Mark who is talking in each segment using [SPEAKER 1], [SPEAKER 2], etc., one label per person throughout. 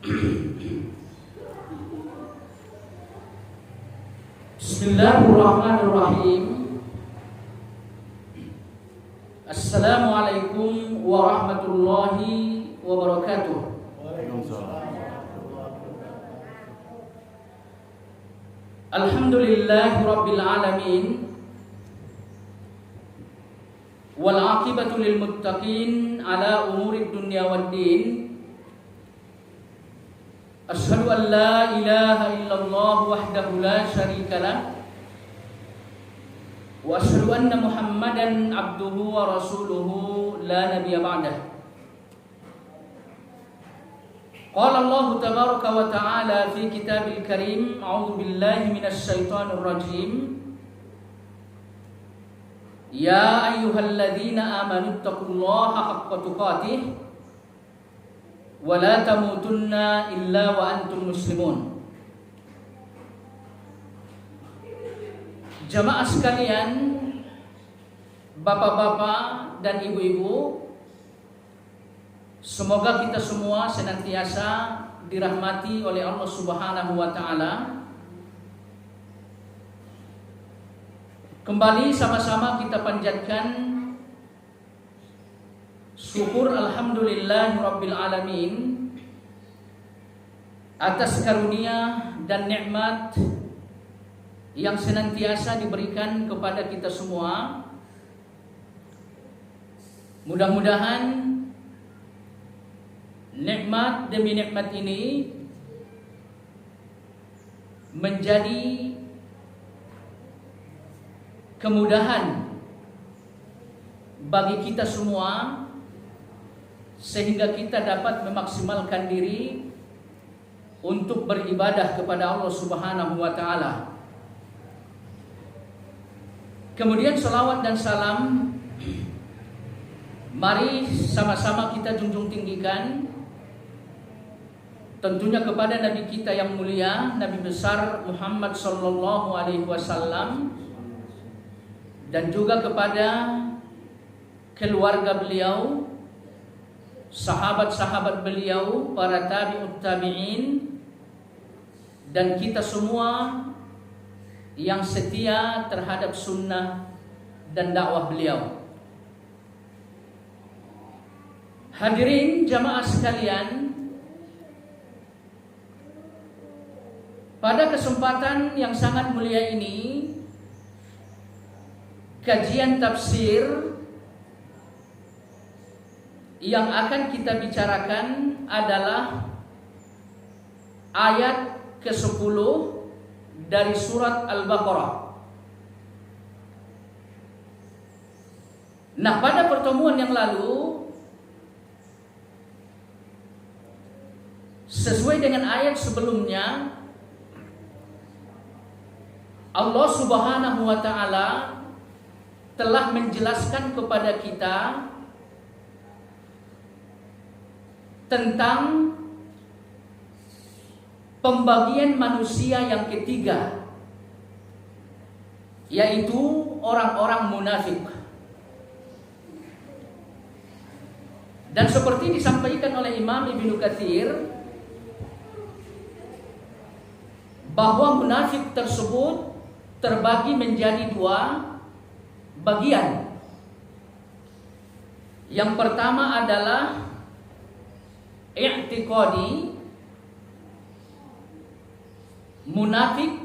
[SPEAKER 1] Bismillahirrahmanirrahim. Assalamualaikum warahmatullahi wabarakatuh. Alhamdulillahi rabbil alamin. Wal aqibatu lil muttaqin ala umuri dunya waddin. Asyhadu an la ilaha illallah wahdahu la syarika lah. Wa asyhadu anna Muhammadan abduhu wa rasuluhu la nabiyya ba'dah. Qala Allah tabaraka wa ta'ala fi kitabil karim, a'udzu billahi minasy syaithanir rajim. Ya ayyuhalladzina amanu taqullaha haqqa tuqatih wa la tamutunna illa wa antum muslimun. Jamaah sekalian, bapak-bapak dan ibu-ibu, semoga kita semua senantiasa dirahmati oleh Allah Subhanahu wa taala. Kembali sama-sama kita panjatkan syukur alhamdulillah rabbil alamin atas karunia dan nikmat yang senantiasa diberikan kepada kita semua. Mudah-mudahan nikmat demi nikmat ini menjadi kemudahan bagi kita semua, sehingga kita dapat memaksimalkan diri untuk beribadah kepada Allah Subhanahu wa taala. Kemudian salawat dan salam mari sama-sama kita junjung tinggikan tentunya kepada Nabi kita yang mulia, Nabi besar Muhammad sallallahu alaihi wasallam, dan juga kepada keluarga beliau, sahabat-sahabat beliau, para tabi'ut tabi'in, dan kita semua yang setia terhadap sunnah dan dakwah beliau. Hadirin jamaah sekalian, pada kesempatan yang sangat mulia ini, kajian tafsir yang akan kita bicarakan adalah ayat ke-10 dari surat Al-Baqarah. Nah, pada pertemuan yang lalu, sesuai dengan ayat sebelumnya, Allah Subhanahu wa ta'ala telah menjelaskan kepada kita tentang pembagian manusia yang ketiga, yaitu orang-orang munafik. Dan seperti disampaikan oleh Imam Ibnu Katsir, bahwa munafik tersebut terbagi menjadi dua bagian. Yang pertama adalah i'tiqadi, munafik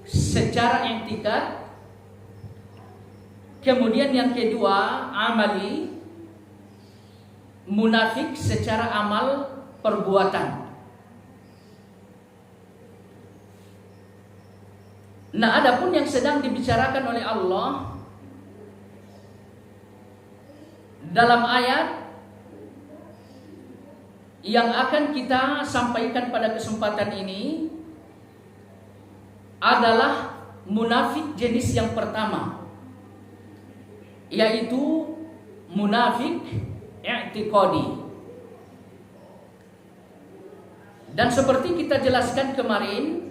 [SPEAKER 1] secara i'tikad. Kemudian yang kedua amali, munafik secara amal perbuatan. Nah, adapun yang sedang dibicarakan oleh Allah dalam ayat yang akan kita sampaikan pada kesempatan ini adalah munafik jenis yang pertama, yaitu munafik i'tiqadi. Dan seperti kita jelaskan kemarin,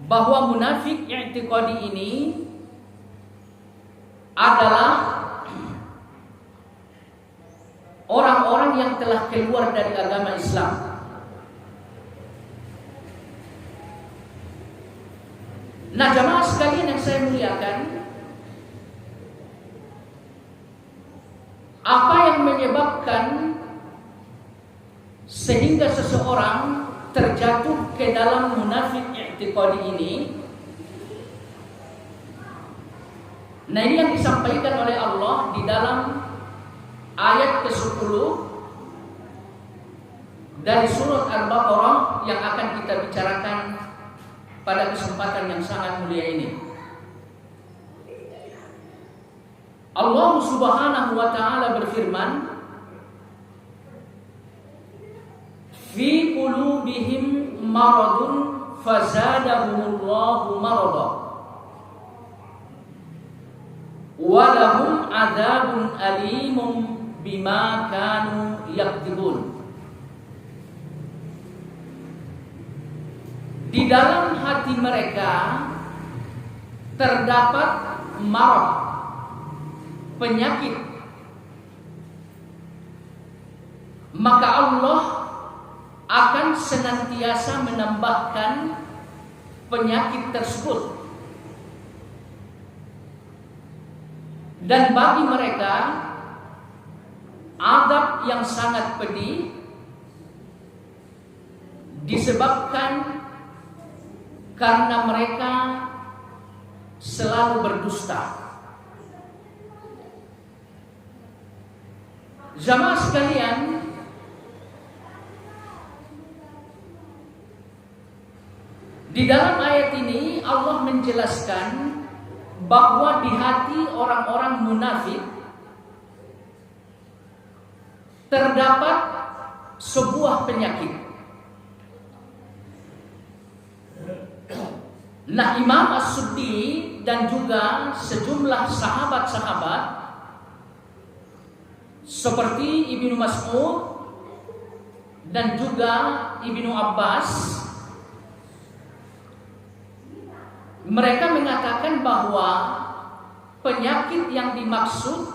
[SPEAKER 1] bahwa munafik i'tiqadi ini adalah orang-orang yang telah keluar dari agama Islam. Nah, jamaah sekalian yang saya muliakan, apa yang menyebabkan sehingga seseorang terjatuh ke dalam munafik i'tiqadi ini? Nah, ini yang disampaikan oleh Allah di dalam ayat ke-10 dari surat Al-Baqarah yang akan kita bicarakan pada kesempatan yang sangat mulia ini. Allah Subhanahu wa taala berfirman, "Fi qulubihim maradun fazadahumullahu marada wa lahum adzabun alimun bima kanu yakdzibun." Di dalam hati mereka terdapat marad, penyakit. Maka Allah akan senantiasa menambahkan penyakit tersebut. Dan bagi mereka azab yang sangat pedih disebabkan karena mereka selalu berdusta. Jamaah sekalian, di dalam ayat ini Allah menjelaskan bahwa di hati orang-orang munafik terdapat sebuah penyakit. Nah, Imam As-Suddi dan juga sejumlah sahabat-sahabat seperti Ibnu Mas'ud dan juga Ibnu Abbas, mereka mengatakan bahwa penyakit yang dimaksud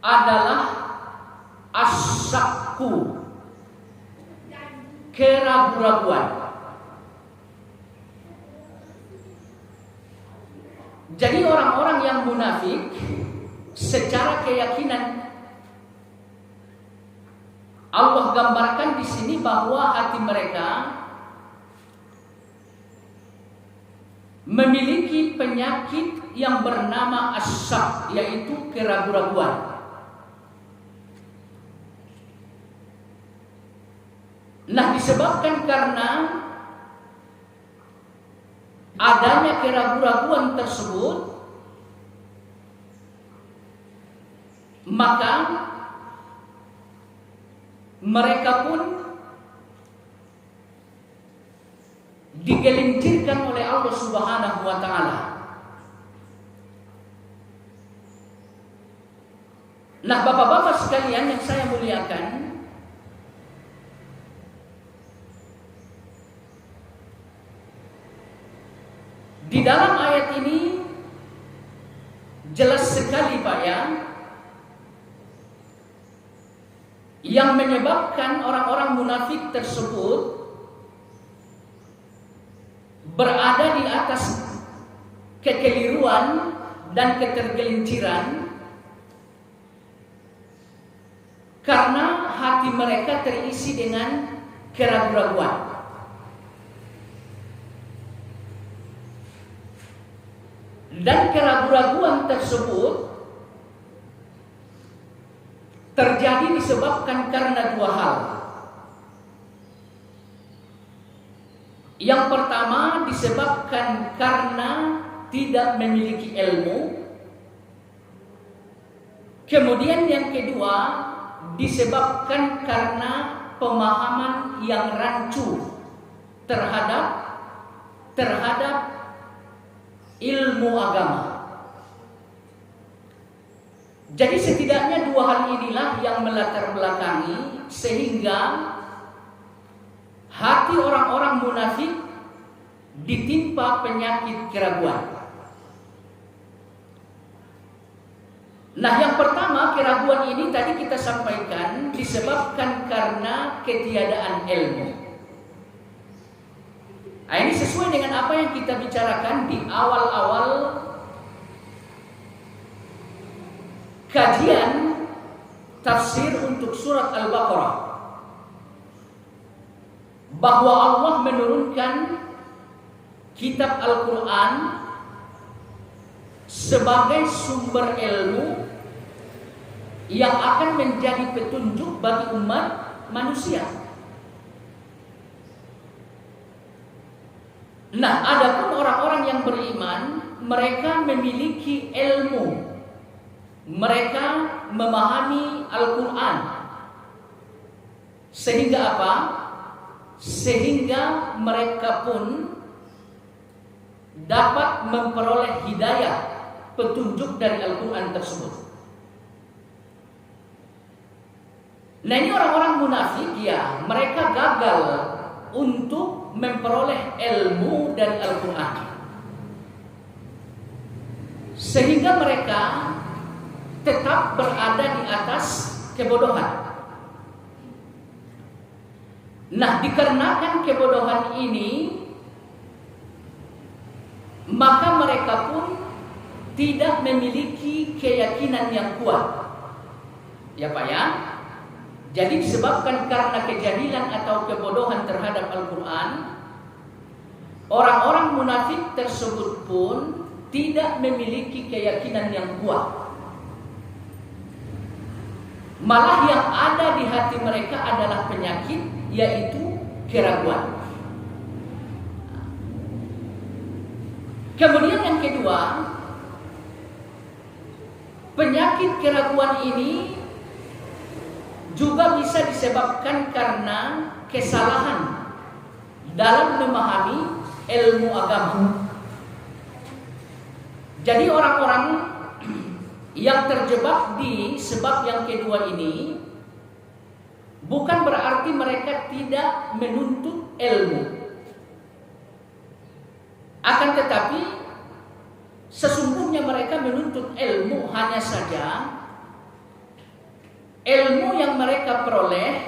[SPEAKER 1] adalah asyakku, keraguan-raguan. Jadi orang-orang yang munafik secara keyakinan Allah gambarkan di sini bahwa hati mereka memiliki penyakit yang bernama asyak, yaitu keraguan-raguan. Nah, disebabkan karena adanya keraguan-raguan tersebut, maka mereka pun digelincirkan oleh Allah Subhanahu wa taala. Nah, bapak-bapak sekalian yang saya muliakan, di dalam ayat ini jelas sekali Pak ya, yang menyebabkan orang-orang munafik tersebut berada di atas kekeliruan dan ketergelinciran karena hati mereka terisi dengan keraguan-raguan. Dan keraguan-raguan tersebut terjadi disebabkan karena dua hal. Yang pertama disebabkan karena tidak memiliki ilmu. Kemudian yang kedua disebabkan karena pemahaman yang rancu terhadap ilmu agama. Jadi setidaknya dua hal inilah yang melatar belakangi sehingga hati orang-orang munafik ditimpa penyakit keraguan. Nah, yang pertama, keraguan ini tadi kita sampaikan disebabkan karena ketiadaan ilmu. Nah, ini sesuai dengan apa yang kita bicarakan di awal-awal kajian tafsir untuk surat Al-Baqarah, bahwa Allah menurunkan kitab Al-Quran sebagai sumber ilmu yang akan menjadi petunjuk bagi umat manusia. Nah, adapun orang-orang yang beriman, mereka memiliki ilmu, mereka memahami Al-Quran, sehingga apa? Sehingga mereka pun dapat memperoleh hidayah, petunjuk dari Al-Quran tersebut. Nah, ini orang-orang munafik, ya, mereka gagal untuk memperoleh ilmu dari Al-Quran, sehingga mereka tetap berada di atas kebodohan. Nah, dikarenakan kebodohan ini, maka mereka pun tidak memiliki keyakinan yang kuat. Ya Pak ya. Jadi disebabkan karena kejahilan atau kebodohan terhadap Al-Quran, orang-orang munafik tersebut pun tidak memiliki keyakinan yang kuat. Malah yang ada di hati mereka adalah penyakit, yaitu keraguan. Kemudian yang kedua, penyakit keraguan ini juga bisa disebabkan karena kesalahan dalam memahami ilmu agama. Jadi orang-orang yang terjebak di sebab yang kedua ini bukan berarti mereka tidak menuntut ilmu. Akan tetapi sesungguhnya mereka menuntut ilmu, hanya saja ilmu yang mereka peroleh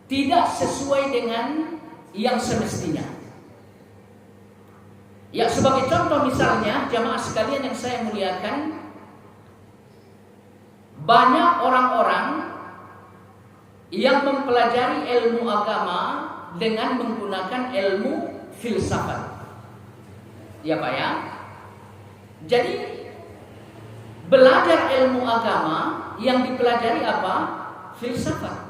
[SPEAKER 1] tidak sesuai dengan yang semestinya. Ya, sebagai contoh misalnya, jamaah sekalian yang saya muliakan, banyak orang-orang yang mempelajari ilmu agama dengan menggunakan ilmu filsafat. Ya Pak ya. Jadi belajar ilmu agama yang dipelajari apa? Filsafat.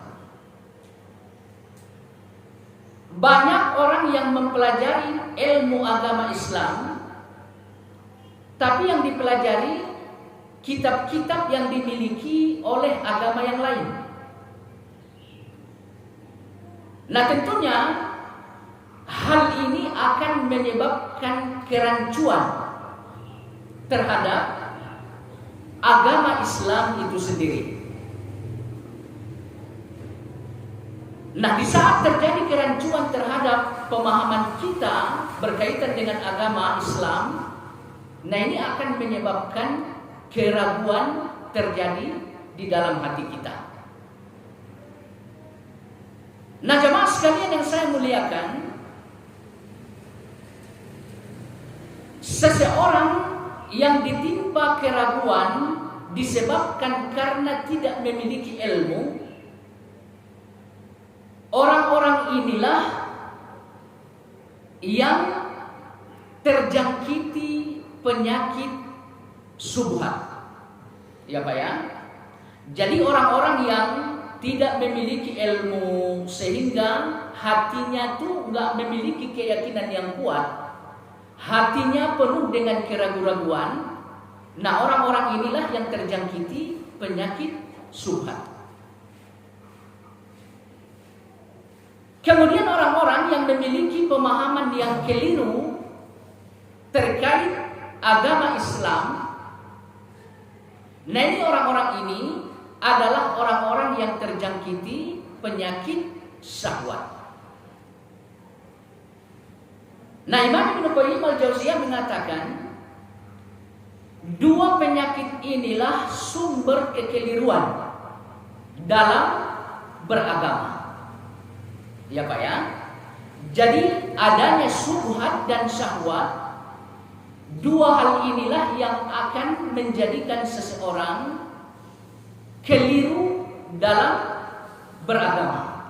[SPEAKER 1] Banyak orang yang mempelajari ilmu agama Islam, tapi yang dipelajari kitab-kitab yang dimiliki oleh agama yang lain. Nah, tentunya hal ini akan menyebabkan kerancuan terhadap agama Islam itu sendiri. Nah, di saat terjadi kerancuan terhadap pemahaman kita berkaitan dengan agama Islam, nah ini akan menyebabkan keraguan terjadi di dalam hati kita. Nah, jemaah sekalian yang saya muliakan, seseorang yang ditimpa keraguan disebabkan karena tidak memiliki ilmu, orang-orang inilah yang terjangkiti penyakit syubhat. Ya Pak ya. Jadi orang-orang yang tidak memiliki ilmu sehingga hatinya tuh nggak memiliki keyakinan yang kuat, hatinya penuh dengan keraguan-raguan. Nah, orang-orang inilah yang terjangkiti penyakit syubhat. Kemudian orang-orang yang memiliki pemahaman yang keliru terkait agama Islam, nah ini orang-orang ini adalah orang-orang yang terjangkiti penyakit syahwat. Nah, Imam Ibnu Qayyim al-Jauziyah mengatakan Dua penyakit inilah sumber kekeliruan dalam beragama. Ya Pak ya. Jadi adanya syubhat dan syahwat, dua hal inilah yang akan menjadikan seseorang keliru dalam beragama.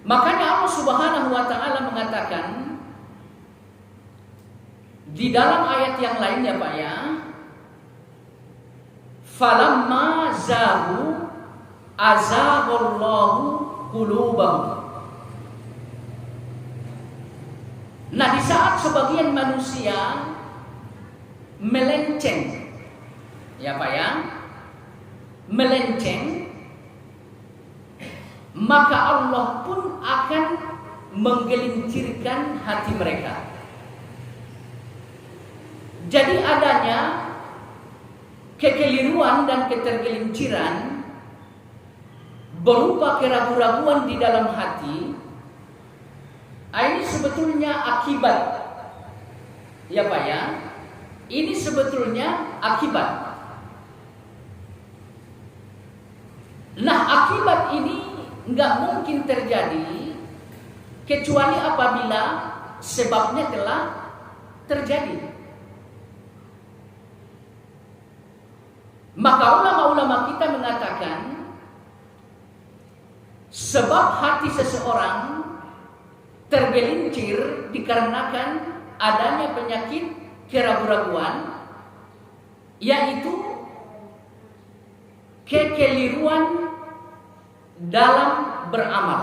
[SPEAKER 1] Makanya Allah Subhanahu wa taala mengatakan di dalam ayat yang lain ya Pak ya, falamma zahu azaghallahu qulubahum. Nah, di saat sebagian manusia melenceng, ya Pak ya, melenceng, maka Allah pun akan menggelincirkan hati mereka. Jadi adanya kekeliruan dan ketergelinciran berupa keraguan-raguan di dalam hati. Ini sebetulnya akibat, ya Pak ya. Ini sebetulnya akibat. Nah, akibat ini nggak mungkin terjadi kecuali apabila sebabnya telah terjadi. Maka ulama-ulama kita mengatakan sebab hati seseorang tergelincir dikarenakan adanya penyakit keraguan-raguan, yaitu kekeliruan dalam beramal.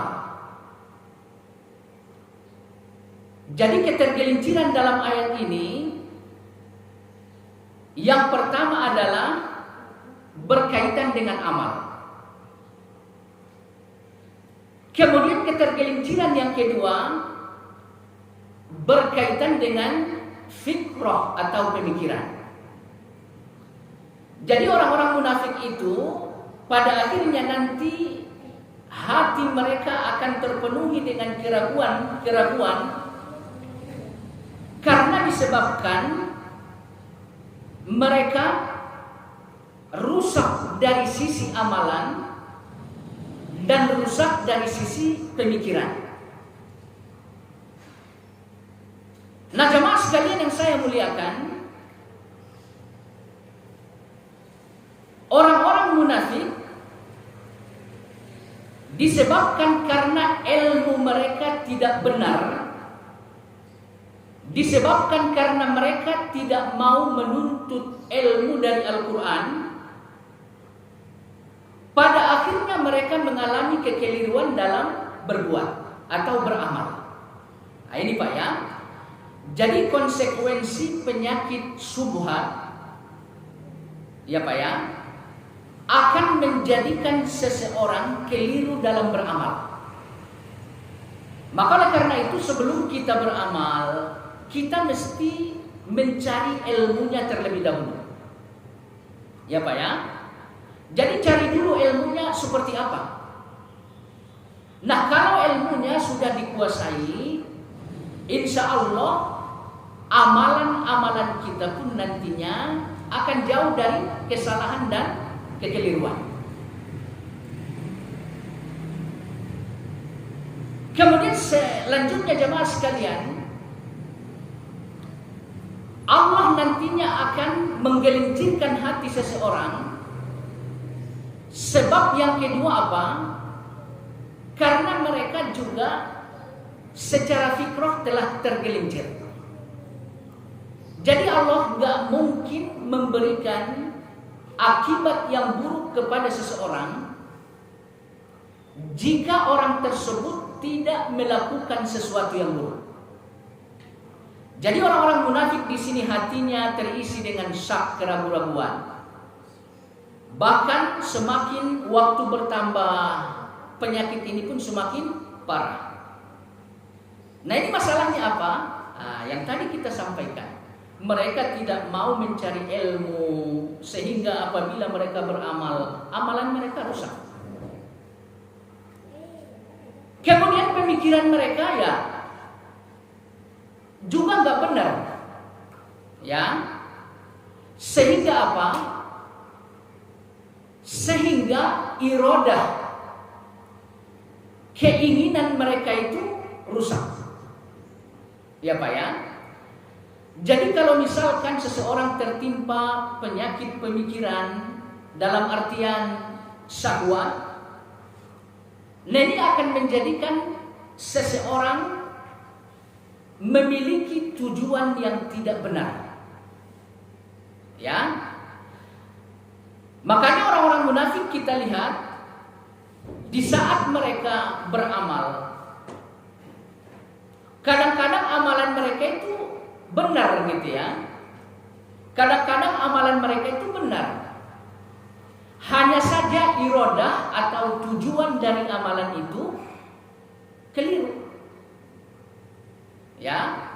[SPEAKER 1] Jadi ketergelinciran dalam ayat ini yang pertama adalah berkaitan dengan amal. Kemudian ketergelinciran yang kedua berkaitan dengan fikrah atau pemikiran. Jadi orang-orang munafik itu pada akhirnya nanti hati mereka akan terpenuhi dengan keraguan-keraguan karena disebabkan mereka rusak dari sisi amalan dan rusak dari sisi pemikiran. Nah, jemaah sekalian yang saya muliakan, orang-orang munafik disebabkan karena ilmu mereka tidak benar, disebabkan karena mereka tidak mau menuntut ilmu dari Al-Quran, pada akhirnya mereka mengalami kekeliruan dalam berbuat atau beramal. Nah, ini Pak ya. Jadi konsekuensi penyakit syubhat, ya Pak ya, akan menjadikan seseorang keliru dalam beramal. Maka oleh karena itu sebelum kita beramal, kita mesti mencari ilmunya terlebih dahulu. Ya Pak ya. Jadi cari dulu ilmunya seperti apa. Nah, kalau ilmunya sudah dikuasai, insya Allah amalan-amalan kita pun nantinya akan jauh dari kesalahan dan kekeliruan. Kemudian selanjutnya jemaah sekalian, Allah nantinya akan menggelincirkan hati seseorang. Sebab yang kedua apa? Karena mereka juga secara fikrah telah tergelincir. Jadi Allah gak mungkin memberikan akibat yang buruk kepada seseorang jika orang tersebut tidak melakukan sesuatu yang buruk. Jadi orang-orang munafik di sini hatinya terisi dengan syak, keraguan-raguan. Bahkan semakin waktu bertambah, penyakit ini pun semakin parah. Nah, ini masalahnya apa? Nah, yang tadi kita sampaikan, mereka tidak mau mencari ilmu, sehingga apabila mereka beramal, amalan mereka rusak. Kemudian pemikiran mereka ya juga nggak benar. Ya. Sehingga apa? Sehingga iradah, keinginan mereka itu rusak. Ya Pak ya. Jadi kalau misalkan seseorang tertimpa penyakit pemikiran dalam artian syahwat, ini akan menjadikan seseorang memiliki tujuan yang tidak benar. Ya. Makanya orang-orang munafik kita lihat di saat mereka beramal, kadang-kadang amalan mereka itu benar gitu ya. Kadang-kadang amalan mereka itu benar. Hanya saja iradah atau tujuan dari amalan itu keliru. Ya.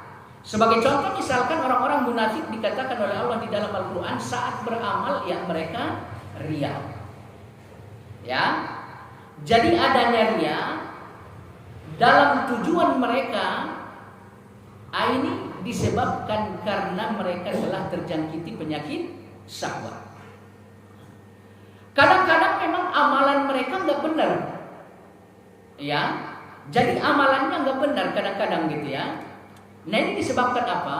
[SPEAKER 1] Sebagai contoh misalkan orang-orang munafik dikatakan oleh Allah di dalam Al-Qur'an saat beramal ya mereka riya. Ya. Jadi adanya riya dalam tujuan mereka ini disebabkan karena mereka telah terjangkiti penyakit syahwat. Kadang-kadang memang amalan mereka nggak benar, ya. Jadi amalannya nggak benar kadang-kadang gitu ya. Nah ini disebabkan apa?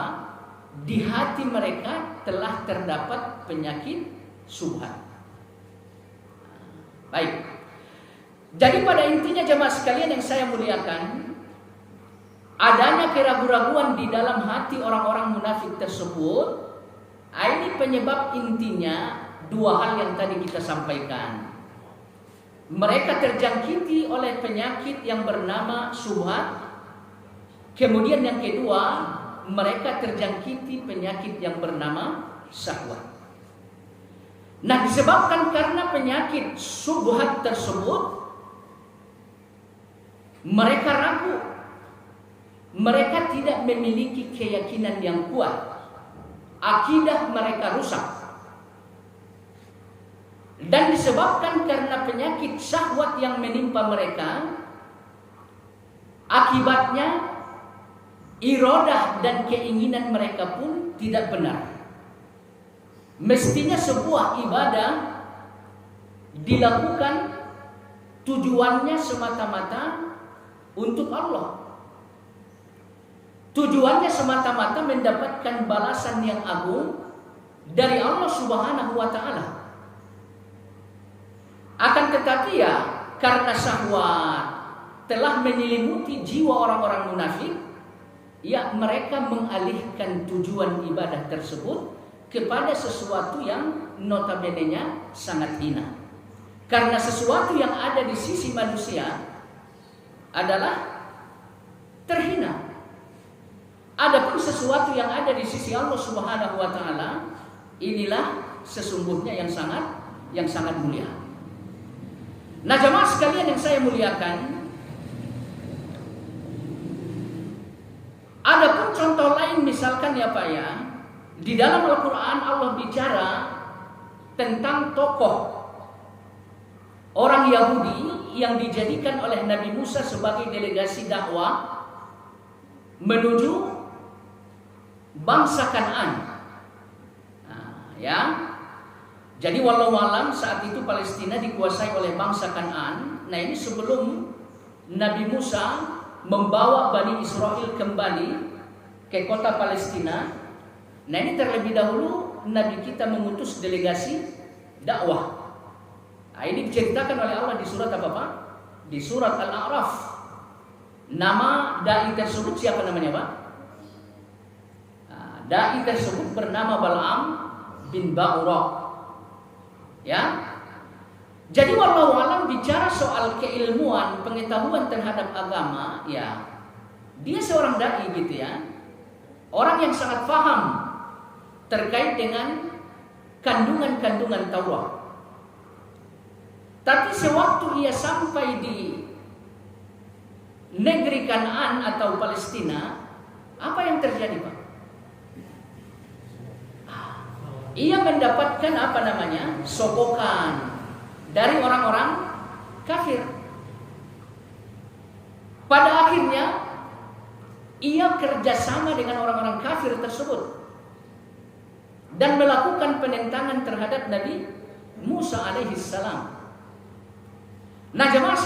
[SPEAKER 1] Di hati mereka telah terdapat penyakit syubhat. Baik. Jadi pada intinya jemaah sekalian yang saya muliakan, adanya keraguan-raguan di dalam hati orang-orang munafik tersebut, ini penyebab intinya dua hal yang tadi kita sampaikan. Mereka terjangkiti oleh penyakit yang bernama syubhat. Kemudian yang kedua, mereka terjangkiti penyakit yang bernama syahwat. Nah, disebabkan karena penyakit syubhat tersebut, mereka ragu. Mereka tidak memiliki keyakinan yang kuat. Akidah mereka rusak. Dan disebabkan karena penyakit syahwat yang menimpa mereka, akibatnya iradah dan keinginan mereka pun tidak benar. Mestinya sebuah ibadah dilakukan tujuannya semata-mata untuk Allah. Tujuannya semata-mata mendapatkan balasan yang agung dari Allah Subhanahu wa taala. Akan tetapi ya, karena syahwat telah menyelimuti jiwa orang-orang munafik, ya mereka mengalihkan tujuan ibadah tersebut kepada sesuatu yang notabene-nya sangat hina. Karena sesuatu yang ada di sisi manusia adalah terhina. Adapun sesuatu yang ada di sisi Allah Subhanahu wa taala, inilah sesungguhnya yang sangat mulia. Nah, jemaah sekalian yang saya muliakan, adapun contoh lain misalkan ya Pak ya, di dalam Al-Qur'an Allah bicara tentang tokoh orang Yahudi yang dijadikan oleh Nabi Musa sebagai delegasi dakwah menuju bangsa Kan'an. Nah, ya. Jadi wallahu alam saat itu Palestina dikuasai oleh bangsa Kan'an. Nah, ini sebelum Nabi Musa membawa Bani Israel kembali ke kota Palestina. Nah, ini terlebih dahulu Nabi kita mengutus delegasi dakwah. Nah, ini diceritakan oleh Allah di surat apa Pak? Di surat Al-A'raf. Nama dai tersebut siapa namanya Pak? Nah, dai tersebut bernama Bal'am bin Ba'urah. Ya. Jadi wallahu alam bicara soal keilmuan, pengetahuan terhadap agama, ya. Dia seorang dai gitu ya. Orang yang sangat paham terkait dengan kandungan-kandungan Taurat. Tapi sewaktu ia sampai di negeri Kan'an atau Palestina, apa yang terjadi Pak? Ia mendapatkan apa namanya? Sogokan dari orang-orang kafir. Pada akhirnya ia kerjasama dengan orang-orang kafir tersebut. dan melakukan penentangan terhadap Nabi Musa alaihissalam. Nah, jamaah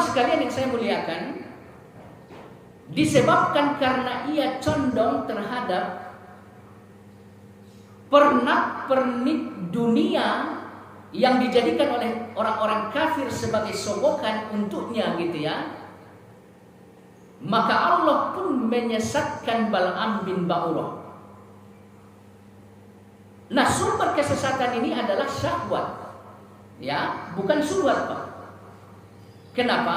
[SPEAKER 1] sekalian yang saya muliakan, disebabkan karena ia condong terhadap pernak-pernik dunia yang dijadikan oleh orang-orang kafir sebagai sogokan untuknya gitu ya, maka Allah pun menyesatkan Bal'am bin Ba'urah. Nah, sumber kesesatan ini adalah syahwat, ya, bukan syubhat, Pak. Kenapa?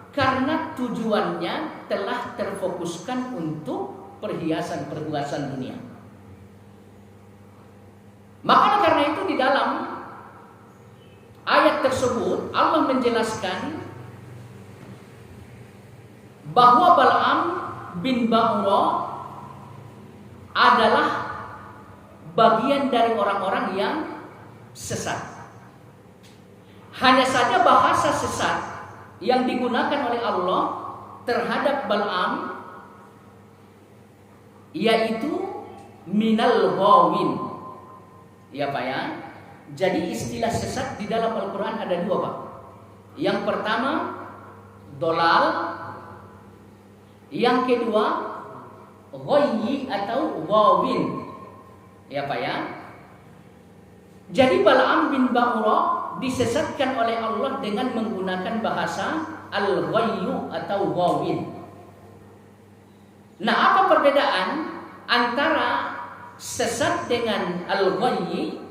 [SPEAKER 1] Karena tujuannya telah terfokuskan untuk perhiasan-perhiasan dunia. Maka karena itu di dalam ayat tersebut Allah menjelaskan bahwa Bal'am bin Ba'urah adalah bagian dari orang-orang yang sesat. Hanya saja bahasa sesat yang digunakan oleh Allah terhadap Bal'am yaitu minal ghawin. Ya Pak ya. Jadi istilah sesat di dalam Al-Quran ada dua, Pak. Yang pertama dolal, yang kedua ghayyi atau ghawin. Ya Pak ya. Jadi Bal'am bin Ba'urah disesatkan oleh Allah dengan menggunakan bahasa al-ghayyu atau ghawin. Nah, apa perbedaan antara sesat dengan al-ghayyi,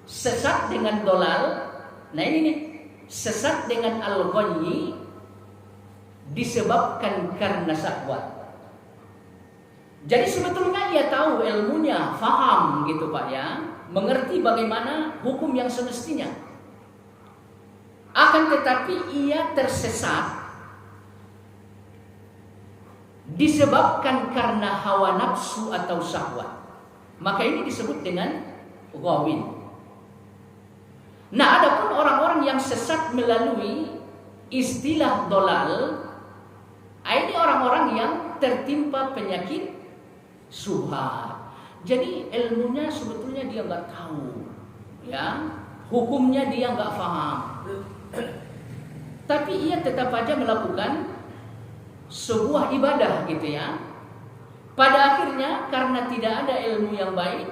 [SPEAKER 1] sesat dengan dolal? Nah ini nih, sesat dengan al-ghayyi disebabkan karena syahwat. Jadi sebetulnya ia tahu ilmunya, faham gitu Pak ya, mengerti bagaimana hukum yang semestinya. Akan tetapi ia tersesat disebabkan karena hawa nafsu atau syahwat. Maka ini disebut dengan ghawin. Nah, adapun orang-orang yang sesat melalui istilah dolal, ini orang-orang yang tertimpa penyakit syubhat. Jadi ilmunya sebetulnya dia nggak tahu, ya, hukumnya dia nggak paham, tapi ia tetap aja melakukan sebuah ibadah gitu ya. Pada akhirnya karena tidak ada ilmu yang baik,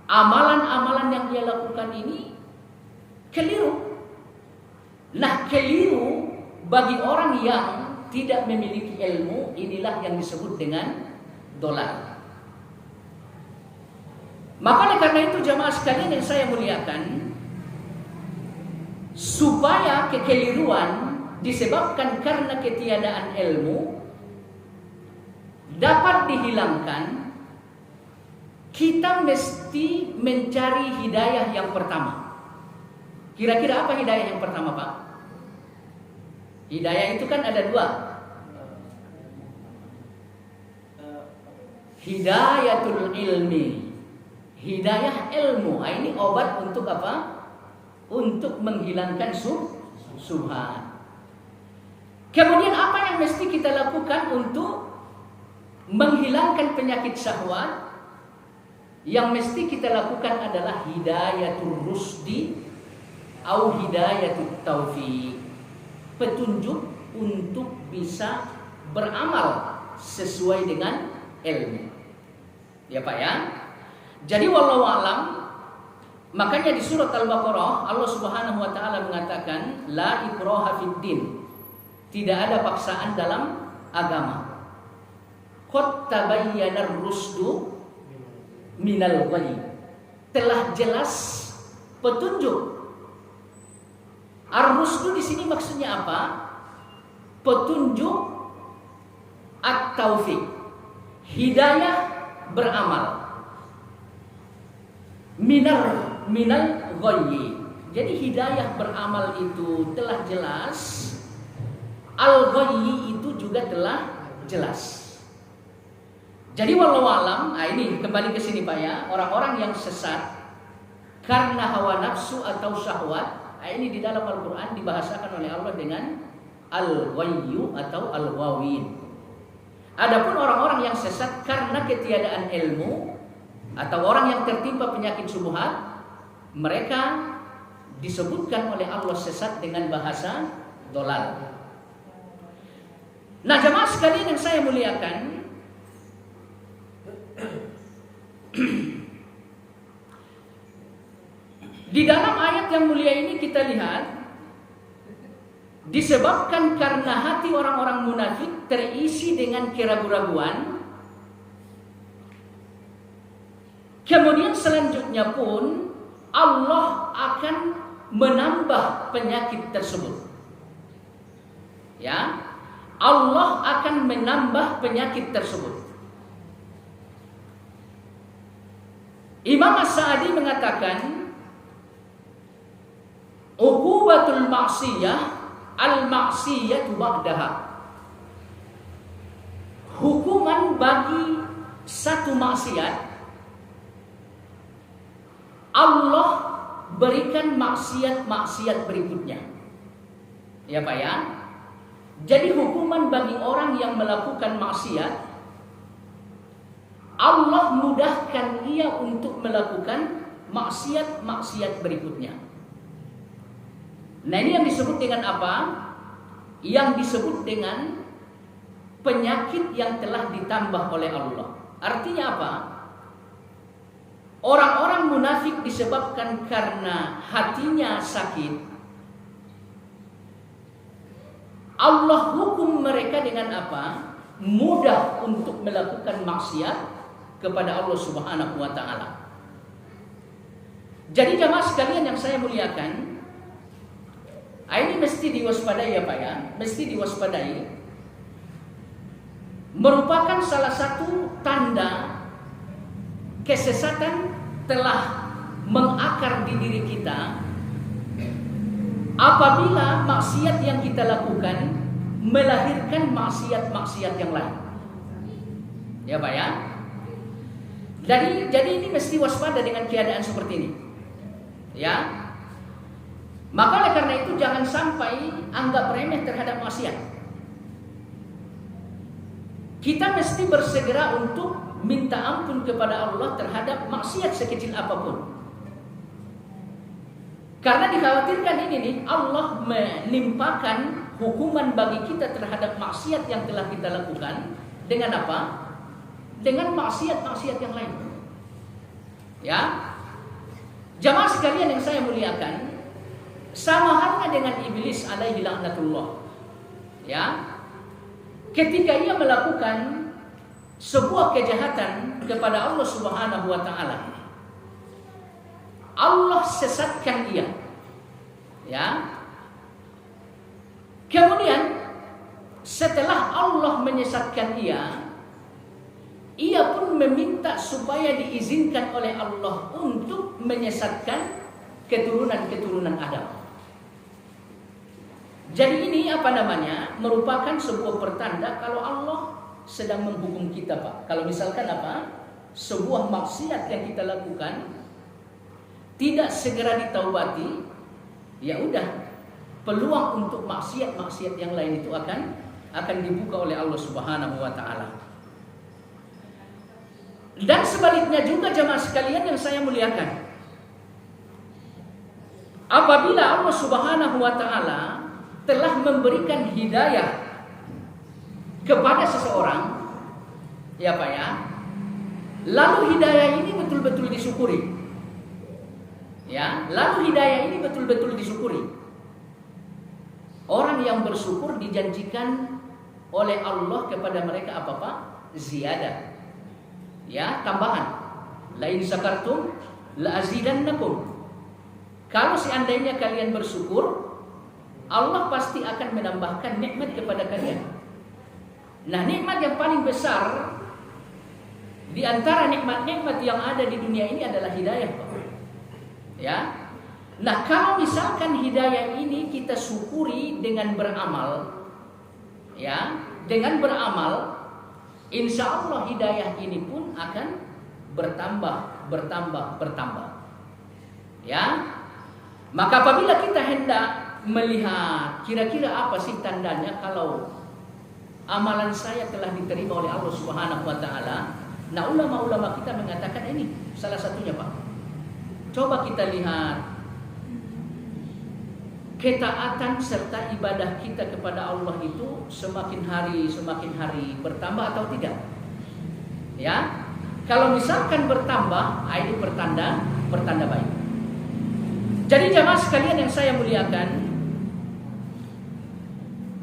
[SPEAKER 1] amalan-amalan yang dia lakukan ini keliru. Nah, keliru bagi orang yang tidak memiliki ilmu, inilah yang disebut dengan dolal. Maka karena itu jamaah sekalian yang saya muliakan, supaya kekeliruan disebabkan karena ketiadaan ilmu dapat dihilangkan, kita mesti mencari hidayah yang pertama. Kira-kira apa hidayah yang pertama, Pak? Hidayah itu kan ada dua. Hidayatul ilmi, hidayah ilmu. Ini obat untuk apa? Untuk menghilangkan syubhat. Kemudian apa yang mesti kita lakukan untuk menghilangkan penyakit syahwat? Yang mesti kita lakukan adalah hidayatul rusdi atau hidayatul taufiq, petunjuk untuk bisa beramal sesuai dengan ilmu. Ya Pak ya. Jadi wallahu alam, makanya di surat Al-Baqarah Allah Subhanahu wa taala mengatakan la ikraha fid din. Tidak ada paksaan dalam agama. Qad tabayyana ar-rusdu minal ghayy. Telah jelas petunjuk. Ar-rusdu di sini maksudnya apa? Petunjuk at-taufiq. Hidayah beramal. Minal ghayyi. Jadi hidayah beramal itu telah jelas, al-ghayyi itu juga telah jelas. Jadi wallahu alam, ini kembali ke sini Pak ya, orang-orang yang sesat karena hawa nafsu atau syahwat, ini di dalam Al-Qur'an dibahasakan oleh Allah dengan al-ghayyu atau al-ghawin. Adapun orang-orang yang sesat karena ketiadaan ilmu atau orang yang tertimpa penyakit syubhat, mereka disebutkan oleh Allah sesat dengan bahasa dolal. Nah, jemaah sekalian yang saya muliakan, di dalam ayat yang mulia ini kita lihat disebabkan karena hati orang-orang munafik terisi dengan keraguan-raguan, kemudian selanjutnya pun Allah akan menambah penyakit tersebut. Ya, Allah akan menambah penyakit tersebut. Imam As-Sa'di mengatakan, uqubatul ma'siyah al-ma'siyatu ba'daha. Hukuman bagi satu maksiat, Allah berikan maksiat-maksiat berikutnya. Ya Pak ya. Jadi hukuman bagi orang yang melakukan maksiat, Allah mudahkan ia untuk melakukan maksiat-maksiat berikutnya. Nah, ini yang disebut dengan apa? Yang disebut dengan penyakit yang telah ditambah oleh Allah. Artinya apa? Orang-orang munafik disebabkan karena hatinya sakit, Allah hukum mereka dengan apa? Mudah untuk melakukan maksiat kepada Allah Subhanahu wa taala. Jadi jamaah sekalian yang saya muliakan, ini mesti diwaspadai ya Pak ya, mesti diwaspadai. Merupakan salah satu tanda kesesatan telah mengakar di diri kita apabila maksiat yang kita lakukan melahirkan maksiat-maksiat yang lain. Ya Pak ya. Jadi ini mesti waspada dengan keadaan seperti ini. Ya. Maka oleh karena itu jangan sampai anggap remeh terhadap maksiat. Kita mesti bersegera untuk minta ampun kepada Allah terhadap maksiat sekecil apapun. Karena dikhawatirkan ini nih, Allah menimpakan hukuman bagi kita terhadap maksiat yang telah kita lakukan dengan apa? Dengan maksiat-maksiat yang lain. Ya. Jamaah sekalian yang saya muliakan, sama halnya dengan iblis alaihi laknatullah. Ya. Ketika ia melakukan sebuah kejahatan kepada Allah Subhanahu wa taala, Allah sesatkan ia. Ya. Kemudian setelah Allah menyesatkan ia pun meminta supaya diizinkan oleh Allah untuk menyesatkan keturunan-keturunan Adam. Jadi ini merupakan sebuah pertanda kalau Allah sedang menghukum kita, Pak. Kalau misalkan sebuah maksiat yang kita lakukan tidak segera ditaubati, ya udah, peluang untuk maksiat-maksiat yang lain itu akan dibuka oleh Allah Subhanahu wa taala. Dan sebaliknya juga jamaah sekalian yang saya muliakan, apabila Allah Subhanahu wa taala telah memberikan hidayah kepada seseorang, ya Pak ya, lalu hidayah ini betul-betul disyukuri. Ya, lalu hidayah ini betul-betul disyukuri. Orang yang bersyukur dijanjikan oleh Allah kepada mereka apa Pak? Ziyadah. Ya, tambahan. La in syakartum la azidannakum. Kalau seandainya kalian bersyukur, Allah pasti akan menambahkan nikmat kepada kalian. Nah, nikmat yang paling besar di antara nikmat-nikmat yang ada di dunia ini adalah hidayah, Pak. Ya. Nah, kalau misalkan hidayah ini kita syukuri dengan beramal, ya, dengan beramal, insya Allah hidayah ini pun akan bertambah. Ya. Maka apabila kita hendak melihat kira-kira apa sih tandanya kalau amalan saya telah diterima oleh Allah Subhanahu wa taala. Nah, ulama-ulama kita mengatakan ini salah satunya, Pak. Coba kita lihat ketaatan serta ibadah kita kepada Allah itu semakin hari bertambah atau tidak? Ya. Kalau misalkan bertambah, ini pertanda baik. Jadi jamaah sekalian yang saya muliakan,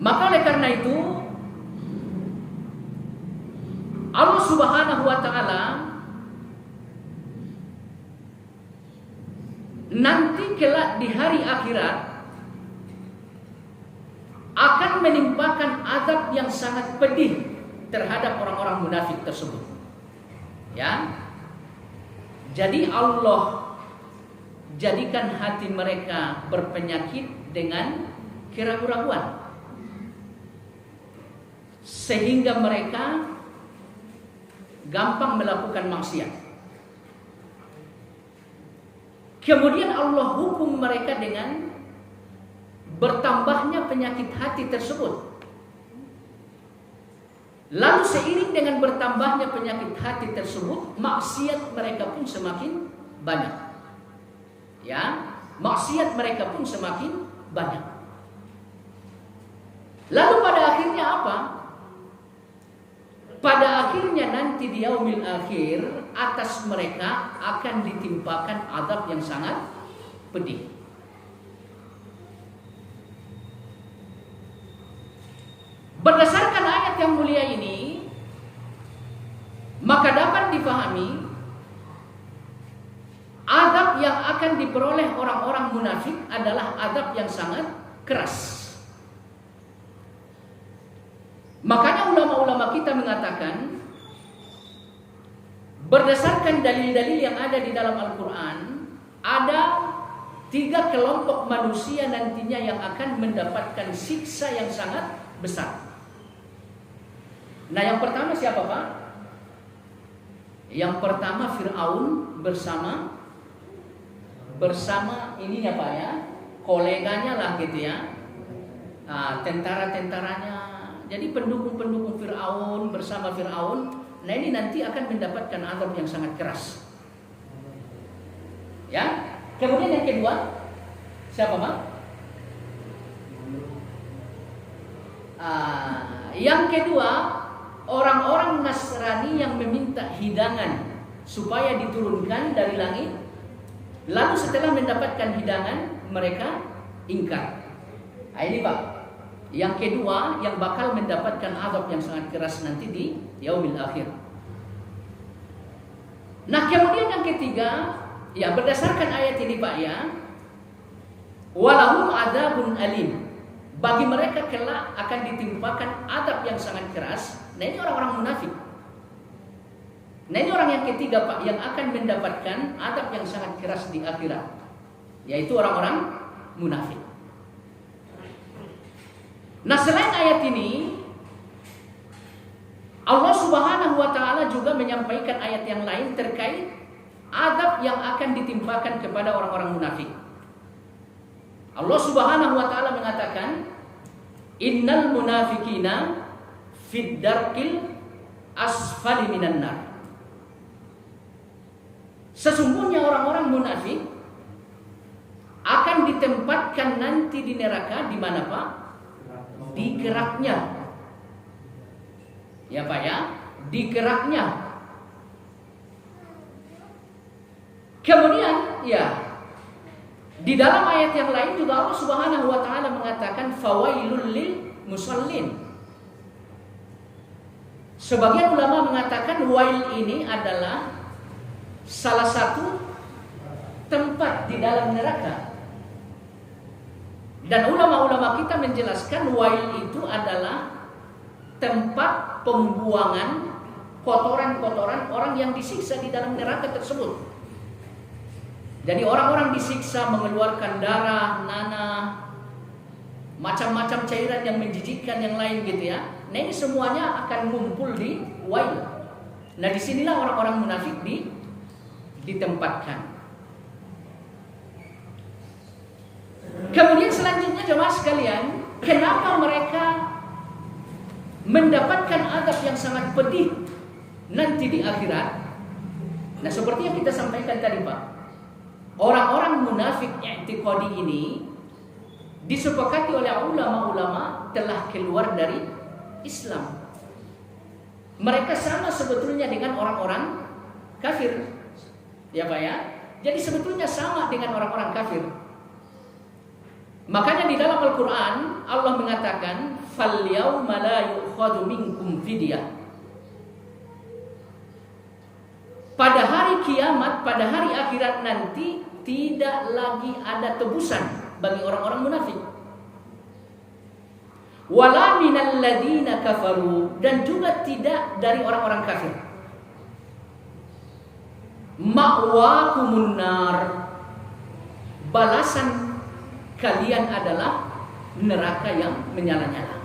[SPEAKER 1] maka oleh karena itu Allah Subhanahu wa taala nanti kelak di hari akhirat akan menimpakan azab yang sangat pedih terhadap orang-orang munafik tersebut. Ya. Jadi Allah jadikan hati mereka berpenyakit dengan keraguan-raguan, sehingga mereka gampang melakukan maksiat. Kemudian Allah hukum mereka dengan bertambahnya penyakit hati tersebut. Lalu seiring dengan bertambahnya penyakit hati tersebut, maksiat mereka pun semakin banyak. Ya, maksiat mereka pun semakin banyak. Lalu pada akhirnya apa? Pada akhirnya nanti di yaumil akhir atas mereka akan ditimpakan azab yang sangat pedih. Berdasarkan ayat yang mulia ini, maka dapat dipahami azab yang akan diperoleh orang-orang munafik adalah azab yang sangat keras. Makanya ulama-ulama kita mengatakan, berdasarkan dalil-dalil yang ada di dalam Al-Quran, ada 3 kelompok manusia nantinya yang akan mendapatkan siksa yang sangat besar. Nah, yang pertama siapa, Pak? Yang pertama Fir'aun bersama ininya, Pak, ya, koleganya lah gitu ya. Tentara-tentaranya. Jadi pendukung-pendukung Fir'aun bersama Fir'aun, nah ini nanti akan mendapatkan azab yang sangat keras. Ya. Kemudian yang kedua siapa, Pak? Yang kedua, orang-orang Nasrani yang meminta hidangan supaya diturunkan dari langit, lalu setelah mendapatkan hidangan mereka ingkar. Ini, Pak, yang kedua yang bakal mendapatkan azab yang sangat keras nanti di yaumil akhir. Nah, kemudian yang ketiga, ya berdasarkan ayat ini, Pak, ya, walahum adzabun alim. Bagi mereka kelak akan ditimpakan azab yang sangat keras. Nah, ini orang-orang munafik. Nah, ini orang yang ketiga, Pak, yang akan mendapatkan azab yang sangat keras di akhirat, yaitu orang-orang munafik. Nah, selain ayat ini, Allah Subhanahu wa taala juga menyampaikan ayat yang lain terkait azab yang akan ditimpakan kepada orang-orang munafik. Allah Subhanahu wa taala mengatakan, innal munafiqina fid darkil asfali minan nar. Sesungguhnya orang-orang munafik akan ditempatkan nanti di neraka. Di mana, Pak? Di keraknya. Ya, Pak, ya, di keraknya. Kemudian, ya, di dalam ayat yang lain juga Allah Subhanahu wa taala mengatakan fawailul lil musallin. Sebagian ulama mengatakan wail ini adalah salah satu tempat di dalam neraka. Dan ulama-ulama kita menjelaskan wail itu adalah tempat pembuangan kotoran-kotoran orang yang disiksa di dalam neraka tersebut. Jadi orang-orang disiksa mengeluarkan darah, nanah, macam-macam cairan yang menjijikkan yang lain gitu ya. Nah, ini semuanya akan ngumpul di wail. Nah, disinilah orang-orang munafik ditempatkan. Kemudian selanjutnya jemaah sekalian, kenapa mereka mendapatkan azab yang sangat pedih nanti di akhirat. Nah, seperti yang kita sampaikan tadi, Pak, orang-orang munafik i'tiqadi ini disepakati oleh ulama-ulama telah keluar dari Islam. Mereka sama sebetulnya dengan orang-orang kafir, ya Pak ya. Jadi sebetulnya sama dengan orang-orang kafir. Makanya di dalam Al-Quran Allah mengatakan, "Fal yauma la yu'khadhu minkum fidyah." Pada hari kiamat, pada hari akhirat nanti tidak lagi ada tebusan bagi orang-orang munafik. Wala minal ladzina kafaru, dan juga tidak dari orang-orang kafir. Ma'wakumun nar, balasan kalian adalah neraka yang menyala-nyala.